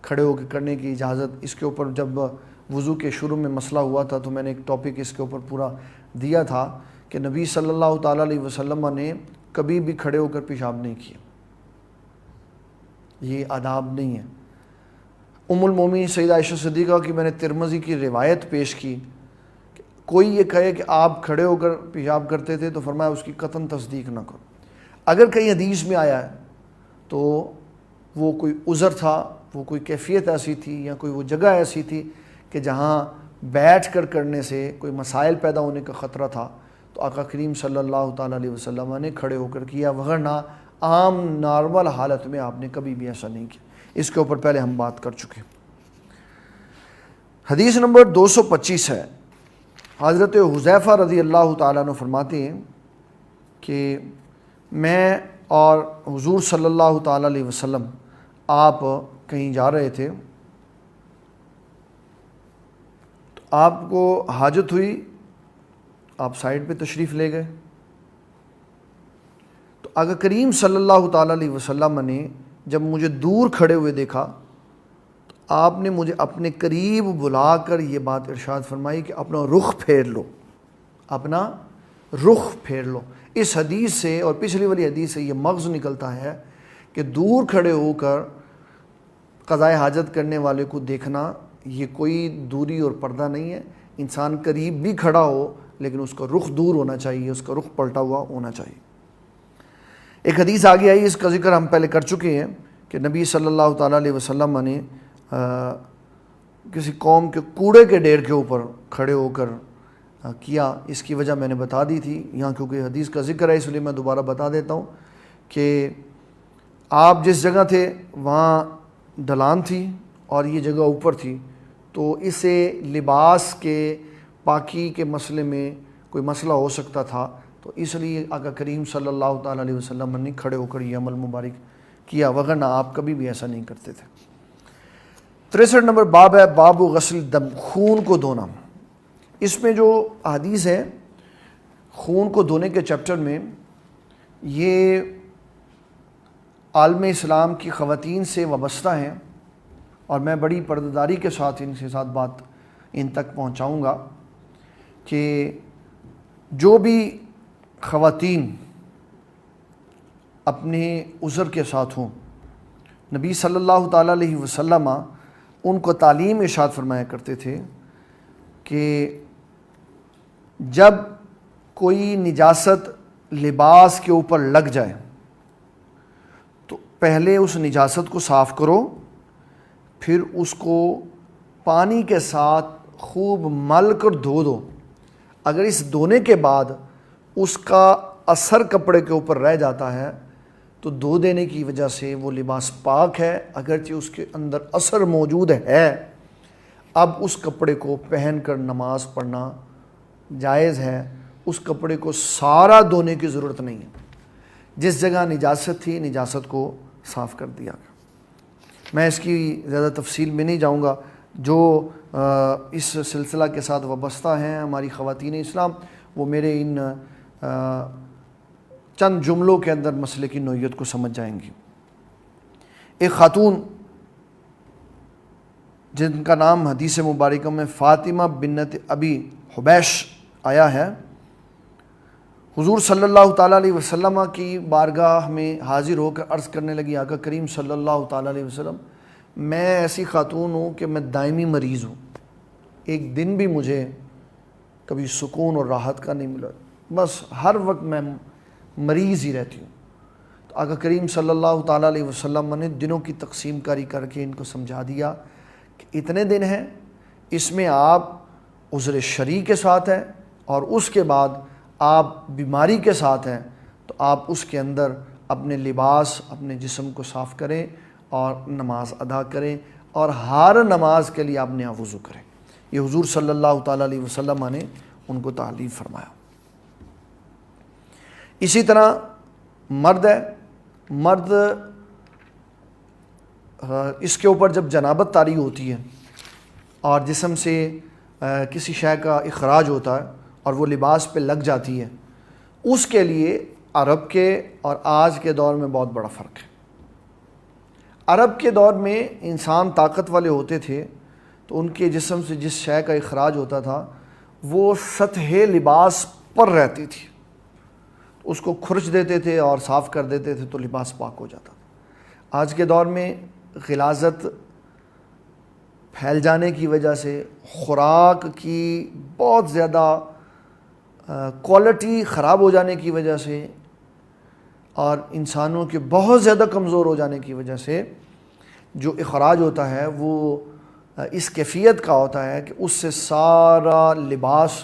کھڑے ہو کے کرنے کی اجازت، اس کے اوپر جب وضو کے شروع میں مسئلہ ہوا تھا تو میں نے ایک ٹاپک اس کے اوپر پورا دیا تھا کہ نبی صلی اللہ تعالیٰ علیہ وسلم نے کبھی بھی کھڑے ہو کر پیشاب نہیں کیا، یہ آداب نہیں ہے۔ ام المومنین سیدہ عائشہ صدیقہ کی میں نے ترمذی کی روایت پیش کی، کوئی یہ کہے کہ آپ کھڑے ہو کر پیشاب کرتے تھے تو فرمایا اس کی قطعاً تصدیق نہ کرو۔ اگر کہیں حدیث میں آیا ہے تو وہ کوئی عذر تھا، وہ کوئی کیفیت ایسی تھی یا کوئی وہ جگہ ایسی تھی کہ جہاں بیٹھ کر کرنے سے کوئی مسائل پیدا ہونے کا خطرہ تھا تو آقا کریم صلی اللہ تعالیٰ علیہ وسلم نے کھڑے ہو کر کیا، ورنہ عام نارمل حالت میں آپ نے کبھی بھی ایسا نہیں کیا۔ اس کے اوپر پہلے ہم بات کر چکے۔ حدیث نمبر 225 ہے۔ حضرت حذیفہ رضی اللہ تعالیٰ عنہ فرماتے ہیں کہ میں اور حضور صلی اللہ تعالیٰ علیہ وسلم آپ کہیں جا رہے تھے تو آپ کو حاجت ہوئی، آپ سائڈ پہ تشریف لے گئے تو آقا کریم صلی اللہ تعالیٰ علیہ وسلم نے جب مجھے دور کھڑے ہوئے دیکھا تو آپ نے مجھے اپنے قریب بلا کر یہ بات ارشاد فرمائی کہ اپنا رخ پھیر لو، اپنا رخ پھیر لو۔ اس حدیث سے اور پچھلی والی حدیث سے یہ مغز نکلتا ہے کہ دور کھڑے ہو کر قضائے حاجت کرنے والے کو دیکھنا یہ کوئی دوری اور پردہ نہیں ہے۔ انسان قریب بھی کھڑا ہو لیکن اس کا رخ دور ہونا چاہیے، اس کا رخ پلٹا ہوا ہونا چاہیے۔ ایک حدیث آگے آئی، اس کا ذکر ہم پہلے کر چکے ہیں کہ نبی صلی اللہ تعالیٰ علیہ وسلم نے کسی قوم کے کوڑے کے ڈھیر کے اوپر کھڑے ہو کر کیا۔ اس کی وجہ میں نے بتا دی تھی، یہاں کیونکہ حدیث کا ذکر ہے اس لیے میں دوبارہ بتا دیتا ہوں کہ آپ جس جگہ تھے وہاں ڈھلان تھی اور یہ جگہ اوپر تھی، تو اسے لباس کے پاکی کے مسئلے میں کوئی مسئلہ ہو سکتا تھا، تو اس لیے آقا کریم صلی اللہ تعالیٰ علیہ وسلم نے کھڑے ہو کر یہ عمل مبارک کیا، ورنہ آپ کبھی بھی ایسا نہیں کرتے تھے۔ 63 نمبر باب ہے، باب غسل دم، خون کو دھونا۔ اس میں جو حدیث ہے خون کو دھونے کے چیپٹر میں، یہ عالم اسلام کی خواتین سے وابستہ ہیں اور میں بڑی پردہ کے ساتھ ان کے ساتھ بات ان تک پہنچاؤں گا کہ جو بھی خواتین اپنے عذر کے ساتھ ہوں، نبی صلی اللہ تعالیٰ علیہ وسلم ان کو تعلیم ارشاد فرمایا کرتے تھے کہ جب کوئی نجاست لباس کے اوپر لگ جائے تو پہلے اس نجاست کو صاف کرو، پھر اس کو پانی کے ساتھ خوب مل کر دھو دو۔ اگر اس دھونے کے بعد اس کا اثر کپڑے کے اوپر رہ جاتا ہے تو دھو دینے کی وجہ سے وہ لباس پاک ہے، اگرچہ اس کے اندر اثر موجود ہے۔ اب اس کپڑے کو پہن کر نماز پڑھنا جائز ہے، اس کپڑے کو سارا دھونے کی ضرورت نہیں ہے۔ جس جگہ نجاست تھی نجاست کو صاف کر دیا گیا۔ میں اس کی زیادہ تفصیل میں نہیں جاؤں گا، جو اس سلسلہ کے ساتھ وابستہ ہیں ہماری خواتین اسلام، وہ میرے ان چند جملوں کے اندر مسئلے کی نوعیت کو سمجھ جائیں گی۔ ایک خاتون جن کا نام حدیث مبارکہ میں فاطمہ بنت ابی حبیش آیا ہے، حضور صلی اللہ تعالیٰ علیہ وسلم کی بارگاہ میں حاضر ہو کر عرض کرنے لگی، آقا کریم صلی اللہ تعالیٰ علیہ وسلم، میں ایسی خاتون ہوں کہ میں دائمی مریض ہوں، ایک دن بھی مجھے کبھی سکون اور راحت کا نہیں ملا، بس ہر وقت میں مریض ہی رہتی ہوں۔ تو آقا کریم صلی اللہ تعالیٰ علیہ وسلم نے دنوں کی تقسیم کاری کر کے ان کو سمجھا دیا کہ اتنے دن ہیں، اس میں آپ عذر شرعی کے ساتھ ہیں، اور اس کے بعد آپ بیماری کے ساتھ ہیں، تو آپ اس کے اندر اپنے لباس اپنے جسم کو صاف کریں اور نماز ادا کریں، اور ہر نماز کے لیے آپ نیا وضو کریں۔ یہ حضور صلی اللہ تعالیٰ علیہ وسلم نے ان کو تعلیم فرمایا۔ اسی طرح مرد ہے، مرد اس کے اوپر جب جنابت طاری ہوتی ہے اور جسم سے کسی شے کا اخراج ہوتا ہے اور وہ لباس پہ لگ جاتی ہے، اس کے لیے عرب کے اور آج کے دور میں بہت بڑا فرق ہے۔ عرب کے دور میں انسان طاقت والے ہوتے تھے تو ان کے جسم سے جس شے کا اخراج ہوتا تھا وہ سطح لباس پر رہتی تھی، اس کو کھرچ دیتے تھے اور صاف کر دیتے تھے تو لباس پاک ہو جاتا تھا۔ آج کے دور میں غلاظت پھیل جانے کی وجہ سے، خوراک کی بہت زیادہ کوالٹی خراب ہو جانے کی وجہ سے، اور انسانوں کے بہت زیادہ کمزور ہو جانے کی وجہ سے جو اخراج ہوتا ہے وہ اس کیفیت کا ہوتا ہے کہ اس سے سارا لباس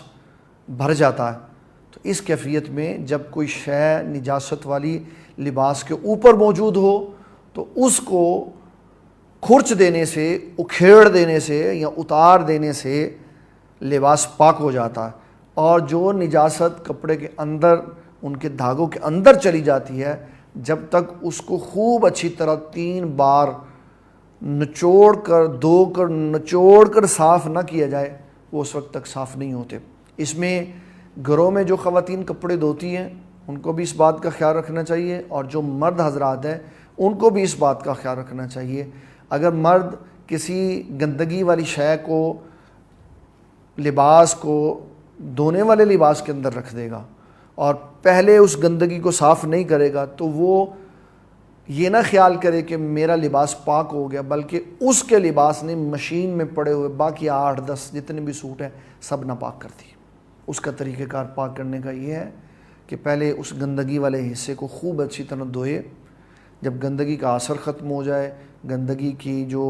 بھر جاتا ہے۔ تو اس کیفیت میں جب کوئی شے نجاست والی لباس کے اوپر موجود ہو تو اس کو کھرچ دینے سے، اکھیڑ دینے سے یا اتار دینے سے لباس پاک ہو جاتا ہے، اور جو نجاست کپڑے کے اندر ان کے دھاگوں کے اندر چلی جاتی ہے، جب تک اس کو خوب اچھی طرح 3 بار نچوڑ کر، دھو کر، نچوڑ کر صاف نہ کیا جائے، وہ اس وقت تک صاف نہیں ہوتے۔ اس میں گھروں میں جو خواتین کپڑے دھوتی ہیں ان کو بھی اس بات کا خیال رکھنا چاہیے، اور جو مرد حضرات ہیں ان کو بھی اس بات کا خیال رکھنا چاہیے۔ اگر مرد کسی گندگی والی شے کو، لباس کو دھونے والے لباس کے اندر رکھ دے گا اور پہلے اس گندگی کو صاف نہیں کرے گا تو وہ یہ نہ خیال کرے کہ میرا لباس پاک ہو گیا، بلکہ اس کے لباس نے مشین میں پڑے ہوئے باقی 8-10 جتنے بھی سوٹ ہیں سب ناپاک کر دی۔ اس کا طریقہ کار پاک کرنے کا یہ ہے کہ پہلے اس گندگی والے حصے کو خوب اچھی طرح دھوئے، جب گندگی کا اثر ختم ہو جائے، گندگی کی جو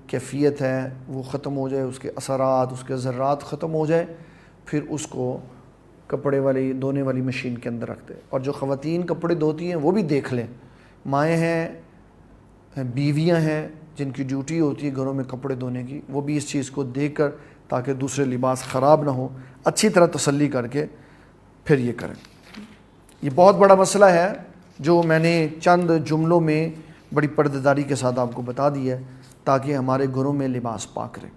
کیفیت ہے وہ ختم ہو جائے، اس کے اثرات، اس کے ذرات ختم ہو جائے، پھر اس کو کپڑے والی دھونے والی مشین کے اندر رکھ دے۔ اور جو خواتین کپڑے دھوتی ہیں وہ بھی دیکھ لیں، مائیں ہیں، بیویاں ہیں جن کی ڈیوٹی ہوتی ہے گھروں میں کپڑے دھونے کی، وہ بھی اس چیز کو دیکھ کر، تاکہ دوسرے لباس خراب نہ ہو، اچھی طرح تسلی کر کے پھر یہ کریں۔ یہ بہت بڑا مسئلہ ہے جو میں نے چند جملوں میں بڑی پردہ کے ساتھ آپ کو بتا دی ہے، تاکہ ہمارے گھروں میں لباس پاک رہے۔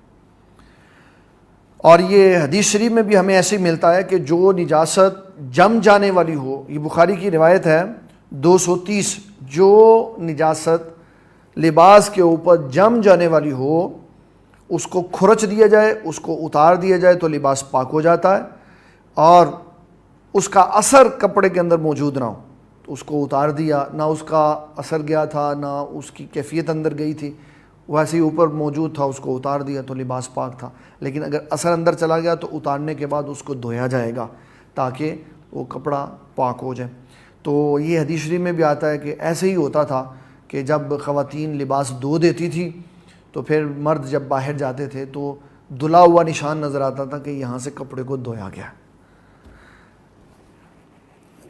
اور یہ حدیث شریف میں بھی ہمیں ایسے ہی ملتا ہے کہ جو نجاست جم جانے والی ہو، یہ بخاری کی روایت ہے 230، جو نجاست لباس کے اوپر جم جانے والی ہو اس کو کھرچ دیا جائے، اس کو اتار دیا جائے تو لباس پاک ہو جاتا ہے، اور اس کا اثر کپڑے کے اندر موجود نہ ہو تو اس کو اتار دیا، نہ اس کا اثر گیا تھا نہ اس کی کیفیت اندر گئی تھی، ویسے ہی اوپر موجود تھا، اس کو اتار دیا تو لباس پاک تھا۔ لیکن اگر اثر اندر چلا گیا تو اتارنے کے بعد اس کو دھویا جائے گا تاکہ وہ کپڑا پاک ہو جائے۔ تو یہ حدیث شریف میں بھی آتا ہے کہ ایسے ہی ہوتا تھا کہ جب خواتین لباس دھو دیتی تھی تو پھر مرد جب باہر جاتے تھے تو دھلا ہوا نشان نظر آتا تھا کہ یہاں سے کپڑے کو دھویا گیا۔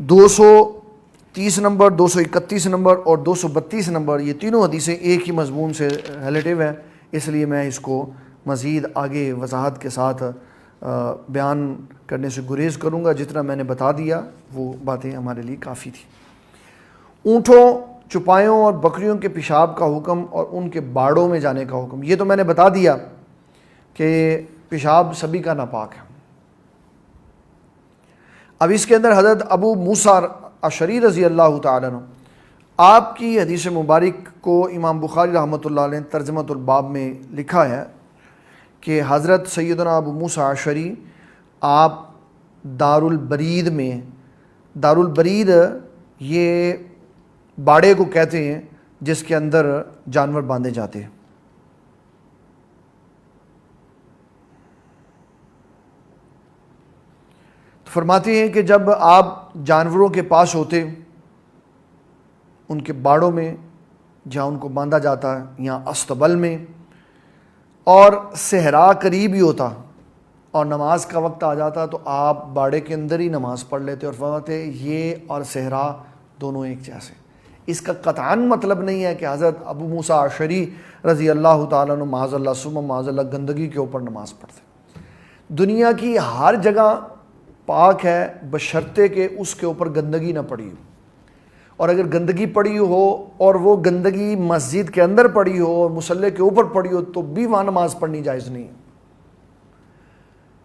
230 نمبر، 231 نمبر اور 232 نمبر یہ تینوں حدیثیں ایک ہی مضمون سے ریلیٹیو ہیں، اس لیے میں اس کو مزید آگے وضاحت کے ساتھ بیان کرنے سے گریز کروں گا۔ جتنا میں نے بتا دیا وہ باتیں ہمارے لیے کافی تھی۔ اونٹوں، چپایوں اور بکریوں کے پیشاب کا حکم اور ان کے باڑوں میں جانے کا حکم، یہ تو میں نے بتا دیا کہ پیشاب سبھی کا ناپاک ہے۔ اب اس کے اندر حضرت ابو موسیٰ اشعری رضی اللہ تعالیٰ عنہ، آپ کی حدیث مبارک کو امام بخاری رحمۃ اللہ علیہ نے ترجمۃ الباب میں لکھا ہے کہ حضرت سیدنا ابو موسیٰ اشعری آپ دارالبرید میں، دارالبرید یہ باڑے کو کہتے ہیں جس کے اندر جانور باندھے جاتے ہیں۔ فرماتے ہیں کہ جب آپ جانوروں کے پاس ہوتے، ان کے باڑوں میں جہاں ان کو باندھا جاتا ہے یا استبل میں، اور صحرا قریب ہی ہوتا اور نماز کا وقت آ جاتا تو آپ باڑے کے اندر ہی نماز پڑھ لیتے، اور فرماتے یہ اور صحرا دونوں ایک جیسے۔ اس کا قطعاً مطلب نہیں ہے کہ حضرت ابو موسیٰ اشعری رضی اللہ تعالیٰ عنہ معاذ اللہ ثم معاذ اللہ گندگی کے اوپر نماز پڑھتے۔ دنیا کی ہر جگہ پاک ہے بشرطے کہ اس کے اوپر گندگی نہ پڑی ہو، اور اگر گندگی پڑی ہو اور وہ گندگی مسجد کے اندر پڑی ہو اور مصلی کے اوپر پڑی ہو تو بھی وہاں نماز پڑھنی جائز نہیں ہے۔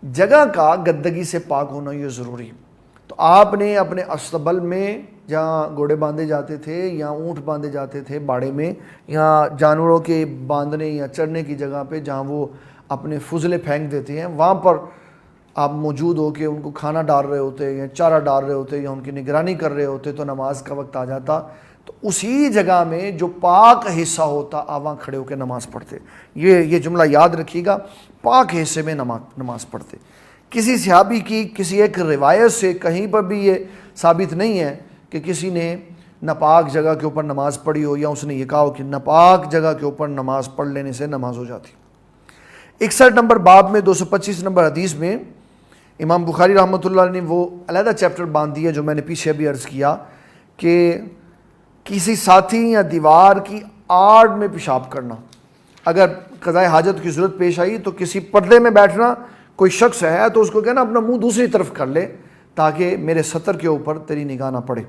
جگہ کا گندگی سے پاک ہونا یہ ضروری ہے۔ تو آپ نے اپنے استبل میں جہاں گھوڑے باندھے جاتے تھے یا اونٹ باندھے جاتے تھے باڑے میں، یا جانوروں کے باندھنے یا چرنے کی جگہ پہ جہاں وہ اپنے فضلے پھینک دیتے ہیں، وہاں پر آپ موجود ہو کے ان کو کھانا ڈال رہے ہوتے یا چارہ ڈال رہے ہوتے یا ان کی نگرانی کر رہے ہوتے تو نماز کا وقت آ جاتا تو اسی جگہ میں جو پاک حصہ ہوتا آپ وہاں کھڑے ہو کے نماز پڑھتے۔ یہ جملہ یاد رکھیے گا، پاک حصے میں نماز پڑھتے۔ کسی صحابی کی کسی ایک روایت سے کہیں پر بھی یہ ثابت نہیں ہے کہ کسی نے ناپاک جگہ کے اوپر نماز پڑھی ہو یا اس نے یہ کہا ہو کہ ناپاک جگہ کے اوپر نماز پڑھ لینے سے نماز ہو جاتی۔ 61 نمبر باب میں 225 نمبر حدیث میں امام بخاری رحمۃ اللہ علیہ نے وہ علیحدہ چیپٹر باندھ دیا جو میں نے پیچھے ابھی عرض کیا کہ کسی ساتھی یا دیوار کی آڑ میں پیشاب کرنا، اگر قضاء حاجت کی ضرورت پیش آئی تو کسی پردے میں بیٹھنا، کوئی شخص ہے تو اس کو کہنا اپنا منہ دوسری طرف کر لے تاکہ میرے سطر کے اوپر تیری نگاہ نہ پڑے،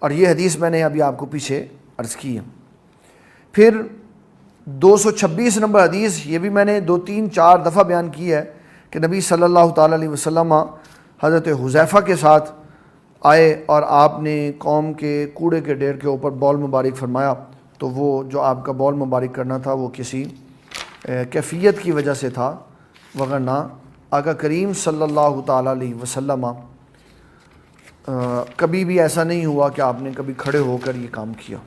اور یہ حدیث میں نے ابھی آپ کو پیچھے عرض کی ہے۔ پھر 226 نمبر حدیث، یہ بھی میں نے 2-3-4 دفعہ بیان کی ہے کہ نبی صلی اللہ تعالیٰ علیہ وسلم حضرت حذیفہ کے ساتھ آئے اور آپ نے قوم کے کوڑے کے ڈھیر کے اوپر بول مبارک فرمایا، تو وہ جو آپ کا بول مبارک کرنا تھا وہ کسی کیفیت کی وجہ سے تھا، وگرنہ آقا کریم صلی اللہ تعالیٰ علیہ وسلم کبھی بھی ایسا نہیں ہوا کہ آپ نے کبھی کھڑے ہو کر یہ کام کیا۔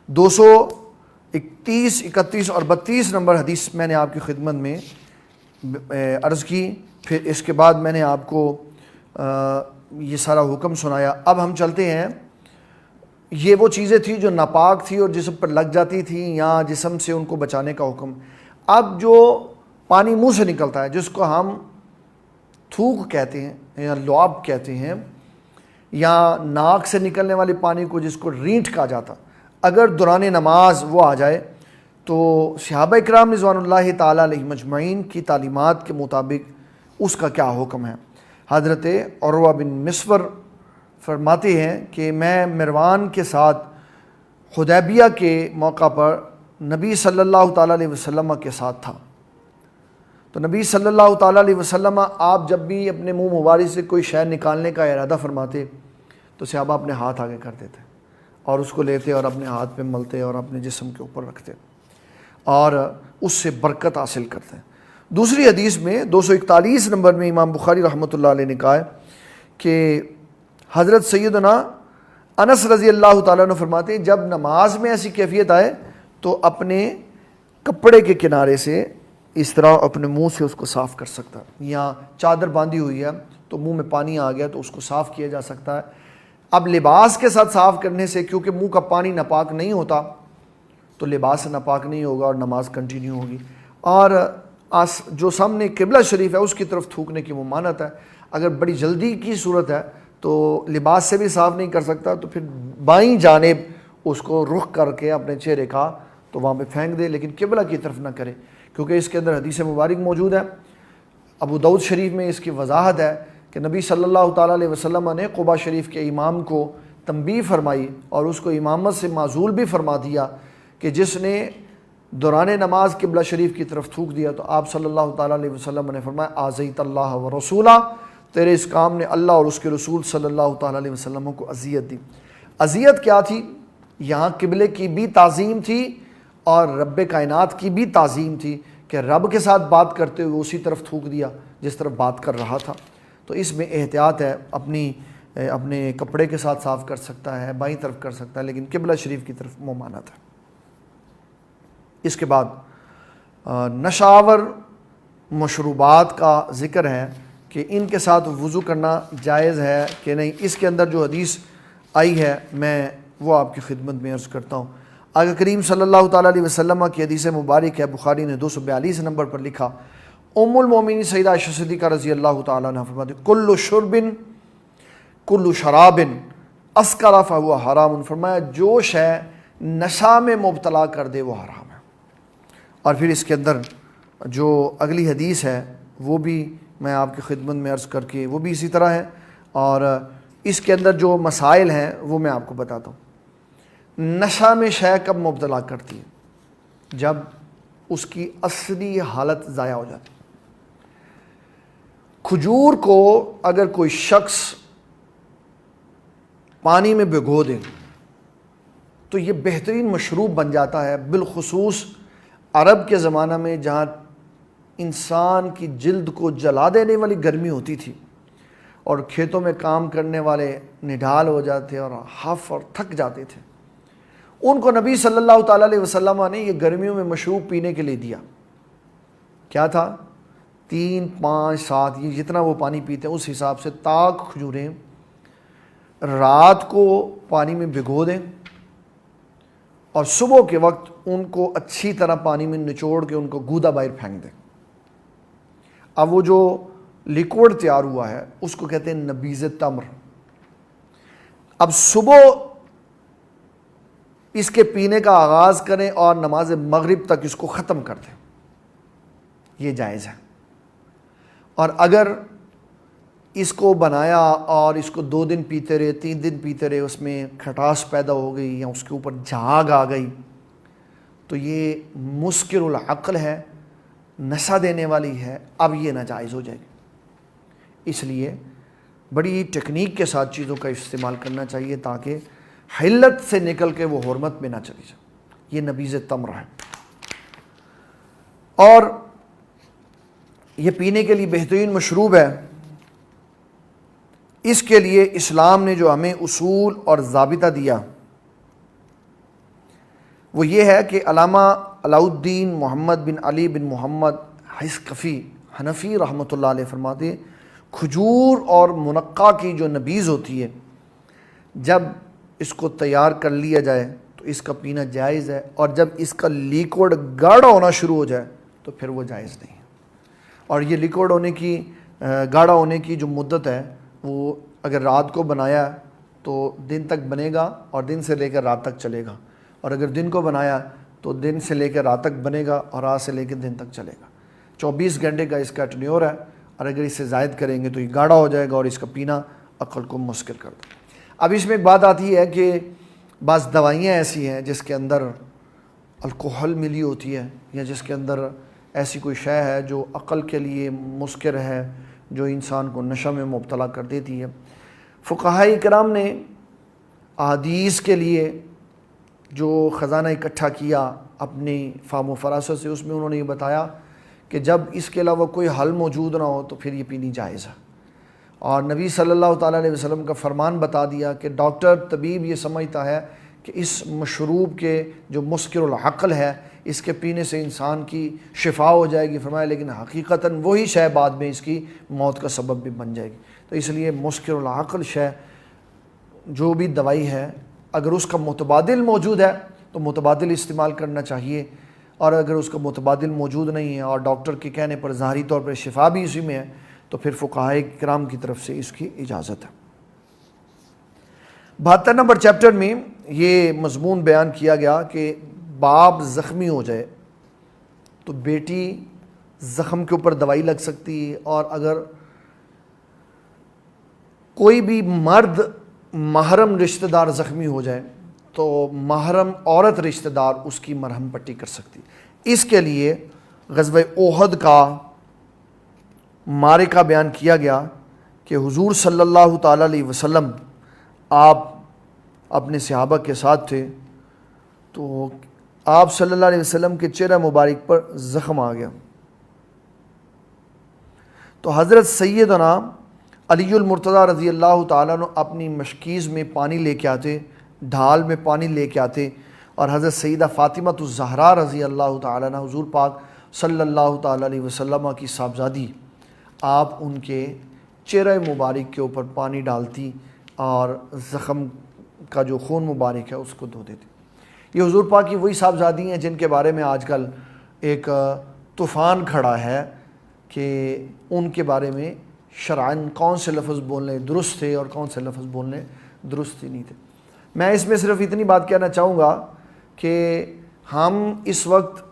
231، 31 اور 32 نمبر حدیث میں نے آپ کی خدمت میں عرض کی، پھر اس کے بعد میں نے آپ کو یہ سارا حکم سنایا۔ اب ہم چلتے ہیں، یہ وہ چیزیں تھیں جو ناپاک تھی اور جسم پر لگ جاتی تھیں یا جسم سے ان کو بچانے کا حکم۔ اب جو پانی منہ سے نکلتا ہے جس کو ہم تھوک کہتے ہیں یا لعاب کہتے ہیں، یا ناک سے نکلنے والے پانی کو جس کو رینٹ کہا جاتا، اگر دوران نماز وہ آ جائے تو صحابہ اکرام رضوان اللہ تعالیٰ علیہ مجمعین کی تعلیمات کے مطابق اس کا کیا حکم ہے۔ حضرت عروہ بن مسور فرماتے ہیں کہ میں مروان کے ساتھ حدیبیہ کے موقع پر نبی صلی اللہ تعالیٰ علیہ وسلم کے ساتھ تھا، تو نبی صلی اللہ تعالیٰ علیہ وسلم آپ جب بھی اپنے منہ مبارک سے کوئی شے نکالنے کا ارادہ فرماتے تو صحابہ اپنے ہاتھ آگے کر دیتے اور اس کو لیتے اور اپنے ہاتھ پہ ملتے اور اپنے جسم کے اوپر رکھتے اور اس سے برکت حاصل کرتے ہیں۔ دوسری حدیث میں 241 نمبر میں امام بخاری رحمۃ اللہ علیہ نے کہا ہے کہ حضرت سیدنا انس رضی اللہ تعالیٰ عنہ فرماتے ہیں جب نماز میں ایسی کیفیت آئے تو اپنے کپڑے کے کنارے سے اس طرح اپنے منہ سے اس کو صاف کر سکتا ہے، یا چادر باندھی ہوئی ہے تو منہ میں پانی آ گیا تو اس کو صاف کیا جا سکتا ہے۔ اب لباس کے ساتھ صاف کرنے سے، کیونکہ منہ کا پانی ناپاک نہیں ہوتا تو لباس ناپاک نہیں ہوگا اور نماز کنٹینیو ہوگی. اور جو سامنے قبلہ شریف ہے اس کی طرف تھوکنے کی ممانعت ہے. اگر بڑی جلدی کی صورت ہے تو لباس سے بھی صاف نہیں کر سکتا تو پھر بائیں جانب اس کو رخ کر کے اپنے چہرے کا تو وہاں پہ پھینک دے، لیکن قبلہ کی طرف نہ کرے، کیونکہ اس کے اندر حدیث مبارک موجود ہے. ابو داؤد شریف میں اس کی وضاحت ہے کہ نبی صلی اللہ تعالیٰ علیہ وسلم نے قباء شریف کے امام کو تنبیہ فرمائی اور اس کو امامت سے معزول بھی فرما دیا کہ جس نے دوران نماز قبلہ شریف کی طرف تھوک دیا تو آپ صلی اللہ تعالیٰ علیہ وسلم نے فرمایا آذیت اللہ و رسولہ، تیرے اس کام نے اللہ اور اس کے رسول صلی اللہ تعالیٰ علیہ وسلم کو اذیت دی. اذیت کیا تھی؟ یہاں قبلے کی بھی تعظیم تھی اور رب کائنات کی بھی تعظیم تھی کہ رب کے ساتھ بات کرتے ہوئے اسی طرف تھوک دیا جس طرف بات کر رہا تھا. تو اس میں احتیاط ہے، اپنے کپڑے کے ساتھ صاف کر سکتا ہے، بائیں طرف کر سکتا ہے، لیکن قبلہ شریف کی طرف ممانعت ہے. اس کے بعد نشاور مشروبات کا ذکر ہے کہ ان کے ساتھ وضو کرنا جائز ہے کہ نہیں. اس کے اندر جو حدیث آئی ہے میں وہ آپ کی خدمت میں عرض کرتا ہوں. آقا کریم صلی اللہ تعالیٰ علیہ وسلم کی حدیث مبارک ہے، بخاری نے 242 نمبر پر لکھا، ام المومنین سیدہ عائشہ صدیقہ رضی اللہ تعالیٰ عنہ فرماتی کل شراب اسکر فہو حرام، فرمایا جو شے نشہ میں مبتلا کر دے وہ حرام ہے. اور پھر اس کے اندر جو اگلی حدیث ہے وہ بھی میں آپ کی خدمت میں عرض کر کے وہ بھی اسی طرح ہے، اور اس کے اندر جو مسائل ہیں وہ میں آپ کو بتاتا ہوں. نشہ میں شے کب مبتلا کرتی ہے؟ جب اس کی اصلی حالت ضائع ہو جاتی. کھجور کو اگر کوئی شخص پانی میں بھگو دے تو یہ بہترین مشروب بن جاتا ہے، بالخصوص عرب کے زمانہ میں جہاں انسان کی جلد کو جلا دینے والی گرمی ہوتی تھی اور کھیتوں میں کام کرنے والے نڈھال ہو جاتے اور ہف اور تھک جاتے تھے. ان کو نبی صلی اللہ تعالیٰ علیہ وسلم نے یہ گرمیوں میں مشروب پینے کے لیے دیا. کیا تھا؟ 3 5 7 یہ جتنا وہ پانی پیتے ہیں اس حساب سے تاک کھجوریں رات کو پانی میں بھگو دیں اور صبح کے وقت ان کو اچھی طرح پانی میں نچوڑ کے ان کو گودا باہر پھینک دیں. اب وہ جو لیکوڈ تیار ہوا ہے اس کو کہتے ہیں نبیذ تمر. اب صبح اس کے پینے کا آغاز کریں اور نماز مغرب تک اس کو ختم کر دیں، یہ جائز ہے. اور اگر اس کو بنایا اور اس کو 2 دن پیتے رہے 3 دن پیتے رہے، اس میں کھٹاس پیدا ہو گئی یا اس کے اوپر جھاگ آ گئی تو یہ مسکر العقل ہے، نشہ دینے والی ہے، اب یہ ناجائز ہو جائے گی. اس لیے بڑی ٹیکنیک کے ساتھ چیزوں کا استعمال کرنا چاہیے تاکہ حلت سے نکل کے وہ حرمت میں نہ چلی جائے. یہ نبیذ تمر ہے اور یہ پینے کے لیے بہترین مشروب ہے. اس کے لیے اسلام نے جو ہمیں اصول اور ضابطہ دیا وہ یہ ہے کہ علامہ علاء الدین محمد بن علی بن محمد حسقفی حنفی رحمۃ اللہ علیہ فرماتے ہیں کھجور اور منقع کی جو نبیذ ہوتی ہے جب اس کو تیار کر لیا جائے تو اس کا پینا جائز ہے، اور جب اس کا لیکوڈ گاڑھا ہونا شروع ہو جائے تو پھر وہ جائز نہیں ہے. اور یہ لیکوڈ ہونے کی گاڑھا ہونے کی جو مدت ہے وہ اگر رات کو بنایا تو دن تک بنے گا اور دن سے لے کر رات تک چلے گا، اور اگر دن کو بنایا تو دن سے لے کر رات تک بنے گا اور رات سے لے کر دن تک چلے گا. 24 گھنٹے کا اس کا ٹینیور ہے، اور اگر اس سے زائد کریں گے تو یہ گاڑھا ہو جائے گا اور اس کا پینا عقل کو مسکر کر دے. اب اس میں ایک بات آتی ہے کہ بعض دوائیاں ایسی ہیں جس کے اندر الکوہل ملی ہوتی ہے یا جس کے اندر ایسی کوئی شے ہے جو عقل کے لیے مسکر ہے، جو انسان کو نشہ میں مبتلا کر دیتی ہے. فقہاء کرام نے احادیث کے لیے جو خزانہ اکٹھا کیا اپنی فہم و فراست سے، اس میں انہوں نے یہ بتایا کہ جب اس کے علاوہ کوئی حل موجود نہ ہو تو پھر یہ پینی جائز ہے. اور نبی صلی اللہ تعالیٰ علیہ وسلم کا فرمان بتا دیا کہ ڈاکٹر طبیب یہ سمجھتا ہے کہ اس مشروب کے جو مسکر العقل ہے اس کے پینے سے انسان کی شفا ہو جائے گی، فرمایا لیکن حقیقتاً وہی شے بعد میں اس کی موت کا سبب بھی بن جائے گی. تو اس لیے مسکر العقل شے جو بھی دوائی ہے اگر اس کا متبادل موجود ہے تو متبادل استعمال کرنا چاہیے، اور اگر اس کا متبادل موجود نہیں ہے اور ڈاکٹر کے کہنے پر ظاہری طور پر شفا بھی اسی میں ہے تو پھر فقہائے کرام کی طرف سے اس کی اجازت ہے۔ 72 نمبر چیپٹر میں یہ مضمون بیان کیا گیا کہ باپ زخمی ہو جائے تو بیٹی زخم کے اوپر دوائی لگ سکتی ہے، اور اگر کوئی بھی مرد محرم رشتہ دار زخمی ہو جائے تو محرم عورت رشتہ دار اس کی مرہم پٹی کر سکتی۔ اس کے لیے غزوہ احد کا معرکہ بیان کیا گیا کہ حضور صلی اللہ تعالیٰ علیہ وسلم آپ اپنے صحابہ کے ساتھ تھے، تو آپ صلی اللہ علیہ وسلم کے چہرہ مبارک پر زخم آ گیا، تو حضرت سیدنا علی المرتضیٰ رضی اللہ تعالیٰ عنہ اپنی مشکیز میں پانی لے کے آتے، ڈھال میں پانی لے کے آتے، اور حضرت سیدہ فاطمہ الزہرا رضی اللہ تعالیٰ عنہ حضور پاک صلی اللہ تعالیٰ علیہ وسلم کی صاحبزادی، آپ ان کے چہرہ مبارک کے اوپر پانی ڈالتی اور زخم کا جو خون مبارک ہے اس کو دھو دیتی۔ یہ حضور پاک کی وہی صاحبزادی ہیں جن کے بارے میں آج کل ایک طوفان کھڑا ہے کہ ان کے بارے میں شرعاً کون سے لفظ بولنے درست تھے اور کون سے لفظ بولنے درست ہی نہیں تھے۔ میں اس میں صرف اتنی بات کہنا چاہوں گا کہ ہم اس وقت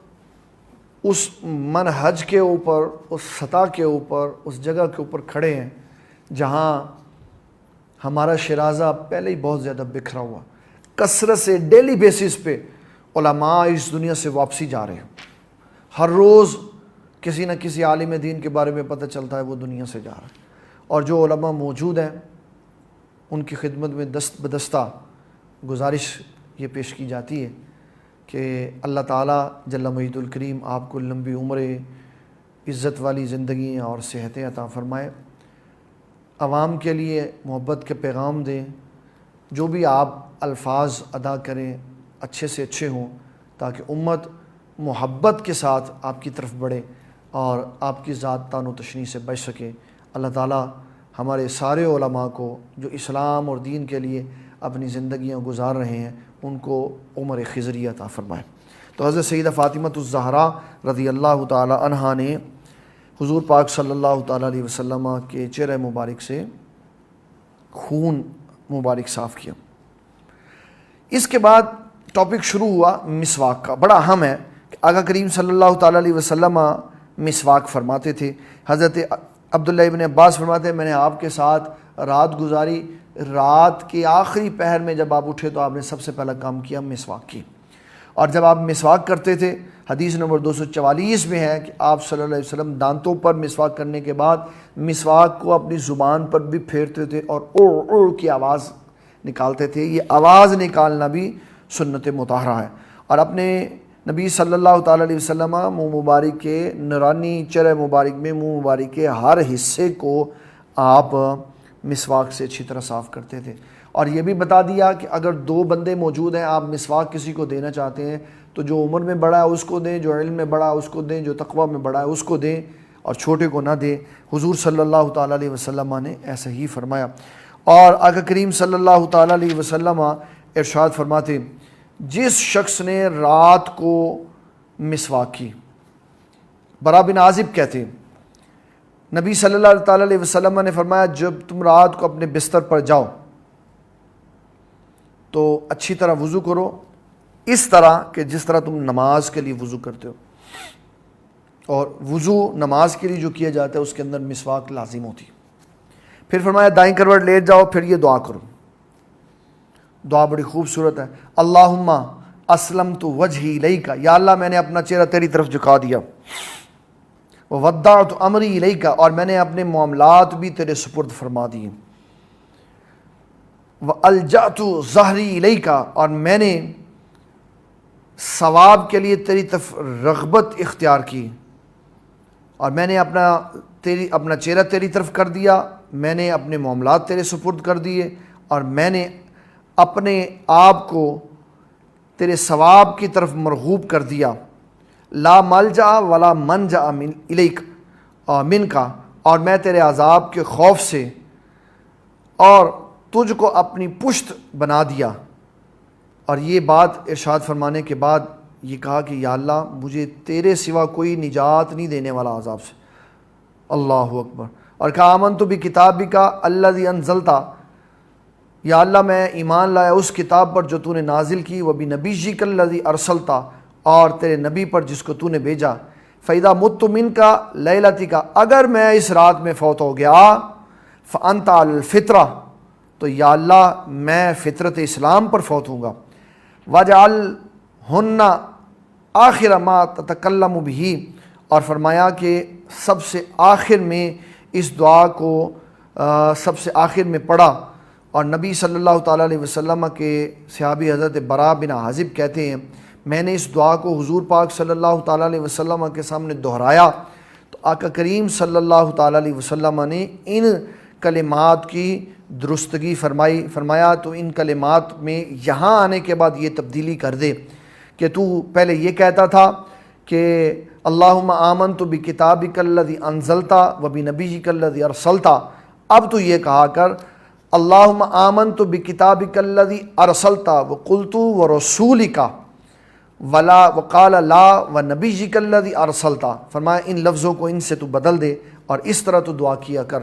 اس منہج کے اوپر، اس سطح کے اوپر، اس جگہ کے اوپر کھڑے ہیں جہاں ہمارا شیرازہ پہلے ہی بہت زیادہ بکھرا ہوا، کثرت سے ڈیلی بیسس پہ علماء اس دنیا سے واپسی جا رہے ہیں، ہر روز کسی نہ کسی عالم دین کے بارے میں پتہ چلتا ہے وہ دنیا سے جا رہا ہے، اور جو علماء موجود ہیں ان کی خدمت میں دست بدستہ گزارش یہ پیش کی جاتی ہے کہ اللہ تعالیٰ جل مجید الکریم آپ کو لمبی عمریں، عزت والی زندگی اور صحتیں عطا فرمائے، عوام کے لیے محبت کے پیغام دیں، جو بھی آپ الفاظ ادا کریں اچھے سے اچھے ہوں تاکہ امت محبت کے ساتھ آپ کی طرف بڑھے اور آپ کی ذات تان و تشنیع سے بچ سکے۔ اللہ تعالیٰ ہمارے سارے علماء کو جو اسلام اور دین کے لیے اپنی زندگیاں گزار رہے ہیں ان کو عمر خضری عطا فرمائے۔ تو حضرت سیدہ فاطمہ الزہرا رضی اللہ تعالی عنہا نے حضور پاک صلی اللہ تعالیٰ علیہ وسلم کے چہرہ مبارک سے خون مبارک صاف کیا۔ اس کے بعد ٹاپک شروع ہوا مسواک کا، بڑا اہم ہے کہ آقا کریم صلی اللہ تعالیٰ علیہ وسلم مسواک فرماتے تھے۔ حضرت عبداللہ ابن عباس فرماتے ہیں میں نے آپ کے ساتھ رات گزاری، رات کے آخری پہر میں جب آپ اٹھے تو آپ نے سب سے پہلا کام کیا مسواک کی، اور جب آپ مسواک کرتے تھے حدیث نمبر 244 میں ہے کہ آپ صلی اللہ علیہ وسلم دانتوں پر مسواک کرنے کے بعد مسواک کو اپنی زبان پر بھی پھیرتے تھے اور اوڑ کی آواز نکالتے تھے۔ یہ آواز نکالنا بھی سنت مطہرہ ہے، اور اپنے نبی صلی اللہ تعالیٰ علیہ وسلم منہ مبارک کے نورانی چہرہ مبارک میں منہ مبارک کے ہر حصے کو آپ مسواک سے اچھی طرح صاف کرتے تھے، اور یہ بھی بتا دیا کہ اگر دو بندے موجود ہیں آپ مسواک کسی کو دینا چاہتے ہیں تو جو عمر میں بڑا ہے اس کو دیں، جو علم میں بڑا ہے اس کو دیں، جو تقویٰ میں بڑا ہے اس کو دیں، اور چھوٹے کو نہ دیں۔ حضور صلی اللہ تعالیٰ علیہ وسلم نے ایسا ہی فرمایا، اور آقا کریم صلی اللہ تعالیٰ علیہ وسلم ارشاد فرماتے جس شخص نے رات کو مسواک کی، برا بن عازب کہتے ہیں نبی صلی اللہ تعالیٰ علیہ وسلم نے فرمایا جب تم رات کو اپنے بستر پر جاؤ تو اچھی طرح وضو کرو، اس طرح کہ جس طرح تم نماز کے لیے وضو کرتے ہو، اور وضو نماز کے لیے جو کیا جاتا ہے اس کے اندر مسواک لازم ہوتی ہے۔ پھر فرمایا دائیں کروٹ لیٹ جاؤ، پھر یہ دعا کرو، دعا بڑی خوبصورت ہے، اللہم اسلمت وجہی الیک، یا اللہ میں نے اپنا چہرہ تیری طرف جھکا دیا، وودعت امری الیک، اور میں نے اپنے معاملات بھی تیرے سپرد فرما دیے، والجأت ظہری الیک، اور میں نے ثواب کے لیے تیری طرف رغبت اختیار کی، اور میں نے اپنا چہرہ تیری طرف کر دیا، میں نے اپنے معاملات تیرے سپرد کر دیے، اور میں نے اپنے آپ کو تیرے ثواب کی طرف مرغوب کر دیا، لا ملجا ولا منجا الیک من کا، اور میں تیرے عذاب کے خوف سے اور تجھ کو اپنی پشت بنا دیا. اور یہ بات ارشاد فرمانے کے بعد یہ کہا کہ یا اللہ مجھے تیرے سوا کوئی نجات نہیں دینے والا عذاب سے. اللہ اکبر. اور کہا آمنت بکتابک الذی انزلتا، یا اللہ میں ایمان لایا اس کتاب پر جو تو نے نازل کی، وبنبیک الذی ارسلتا، اور تیرے نبی پر جس کو تو نے بھیجا. فَإِذَا مُتُّ مِنْكَ لَيْلَتِكَ، اگر میں اس رات میں فوت ہو گیا، فَأَنْتَ عَلَى الْفِطْرَةِ، تو یا اللہ میں فطرت اسلام پر فوت ہوں گا. وَجْعَلْهُنَّ آخِرَ مَا تَتَكَلَّمُ بِهِ، اور فرمایا کہ سب سے آخر میں اس دعا کو سب سے آخر میں پڑھا. اور نبی صلی اللہ تعالیٰ علیہ وسلم کے صحابی حضرت برا بن عازب کہتے ہیں میں نے اس دعا کو حضور پاک صلی اللہ تعالیٰ علیہ وسلم کے سامنے دہرایا تو آقا کریم صلی اللہ تعالیٰ علیہ وسلم نے ان کلمات کی درستگی فرمائی. فرمایا تو ان کلمات میں یہاں آنے کے بعد یہ تبدیلی کر دے کہ تو پہلے یہ کہتا تھا کہ اللہم آمنت بکتابک الذی انزلتا وبنبیک الذی ارسلتا، اب تو یہ کہا کر اللہم آمنت بکتابک الذی ارسلتا وقلت ورسولک ولا وقال لا ونبیک الذی ارسلتا. فرمایا ان لفظوں کو ان سے تو بدل دے اور اس طرح تو دعا کیا کر.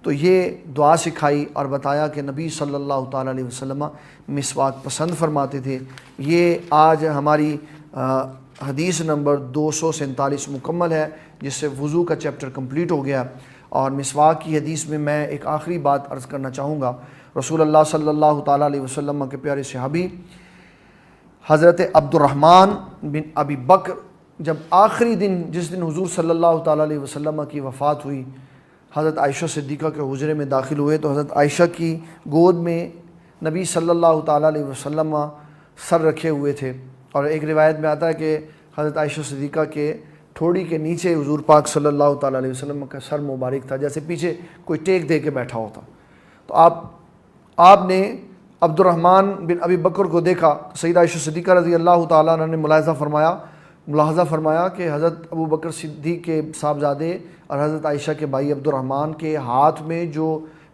تو یہ دعا سکھائی اور بتایا کہ نبی صلی اللہ تعالیٰ علیہ وسلم مسواک پسند فرماتے تھے. یہ آج ہماری حدیث نمبر 247 مکمل ہے جس سے وضو کا چیپٹر کمپلیٹ ہو گیا. اور مسواک کی حدیث میں میں ایک آخری بات عرض کرنا چاہوں گا. رسول اللہ صلی اللہ تعالیٰ علیہ وسلم کے پیارے صحابی حضرت عبد الرحمن بن ابی بکر جب آخری دن جس دن حضور صلی اللہ تعالیٰ علیہ وسلم کی وفات ہوئی، حضرت عائشہ صدیقہ کے حجرے میں داخل ہوئے تو حضرت عائشہ کی گود میں نبی صلی اللہ تعالیٰ علیہ وسلم سر رکھے ہوئے تھے. اور ایک روایت میں آتا ہے کہ حضرت عائشہ صدیقہ کے ٹھوڑی کے نیچے حضور پاک صلی اللہ تعالیٰ علیہ وسلم کا سر مبارک تھا، جیسے پیچھے کوئی ٹیک دے کے بیٹھا ہوتا. تو آپ نے عبد الرحمن بن ابی بکر کو دیکھا. سیدہ عائشہ صدیقہ رضی اللہ تعالیٰ عنہ نے ملاحظہ فرمایا کہ حضرت ابو بکر صدیق کے صاحبزادے اور حضرت عائشہ کے بھائی عبد الرحمن کے ہاتھ میں جو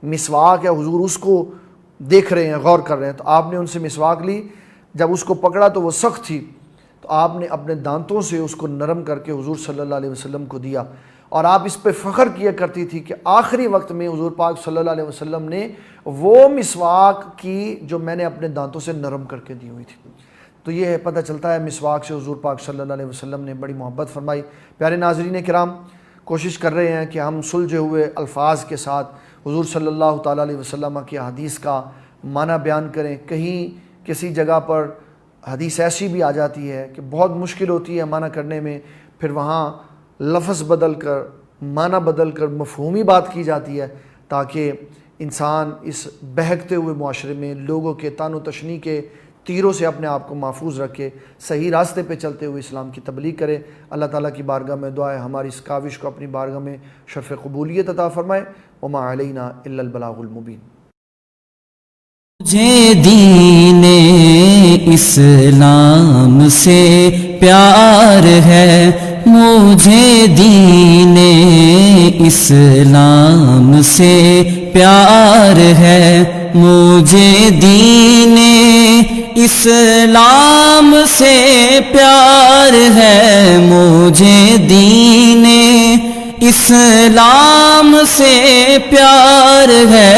مسواک ہے حضور اس کو دیکھ رہے ہیں، غور کر رہے ہیں. تو آپ نے ان سے مسواک لی، جب اس کو پکڑا تو وہ سخت تھی تو آپ نے اپنے دانتوں سے اس کو نرم کر کے حضور صلی اللہ علیہ وسلم کو دیا. اور آپ اس پہ فخر کیا کرتی تھی کہ آخری وقت میں حضور پاک صلی اللہ علیہ وسلم نے وہ مسواک کی جو میں نے اپنے دانتوں سے نرم کر کے دی ہوئی تھی. تو یہ پتہ چلتا ہے مسواک سے حضور پاک صلی اللہ علیہ وسلم نے بڑی محبت فرمائی. پیارے ناظرین کرام، کوشش کر رہے ہیں کہ ہم سلجھے ہوئے الفاظ کے ساتھ حضور صلی اللہ تعالیٰ علیہ وسلم کی حدیث کا معنی بیان کریں. کہیں کسی جگہ پر حدیث ایسی بھی آ جاتی ہے کہ بہت مشکل ہوتی ہے معنی کرنے میں، پھر وہاں لفظ بدل کر معنی بدل کر مفہومی بات کی جاتی ہے تاکہ انسان اس بہکتے ہوئے معاشرے میں لوگوں کے طعن و تشنیع کے تیروں سے اپنے آپ کو محفوظ رکھے، صحیح راستے پہ چلتے ہوئے اسلام کی تبلیغ کرے. اللہ تعالیٰ کی بارگاہ میں دعا ہے ہماری اس کاوش کو اپنی بارگاہ میں شرف قبولیت عطا فرمائے. وما علینا الا البلاغ المبین. مجھے دین اسلام سے پیار ہے، مجھے دین اسلام سے پیار ہے، مجھے دین اسلام سے پیار ہے، مجھے دین اسلام سے پیار ہے.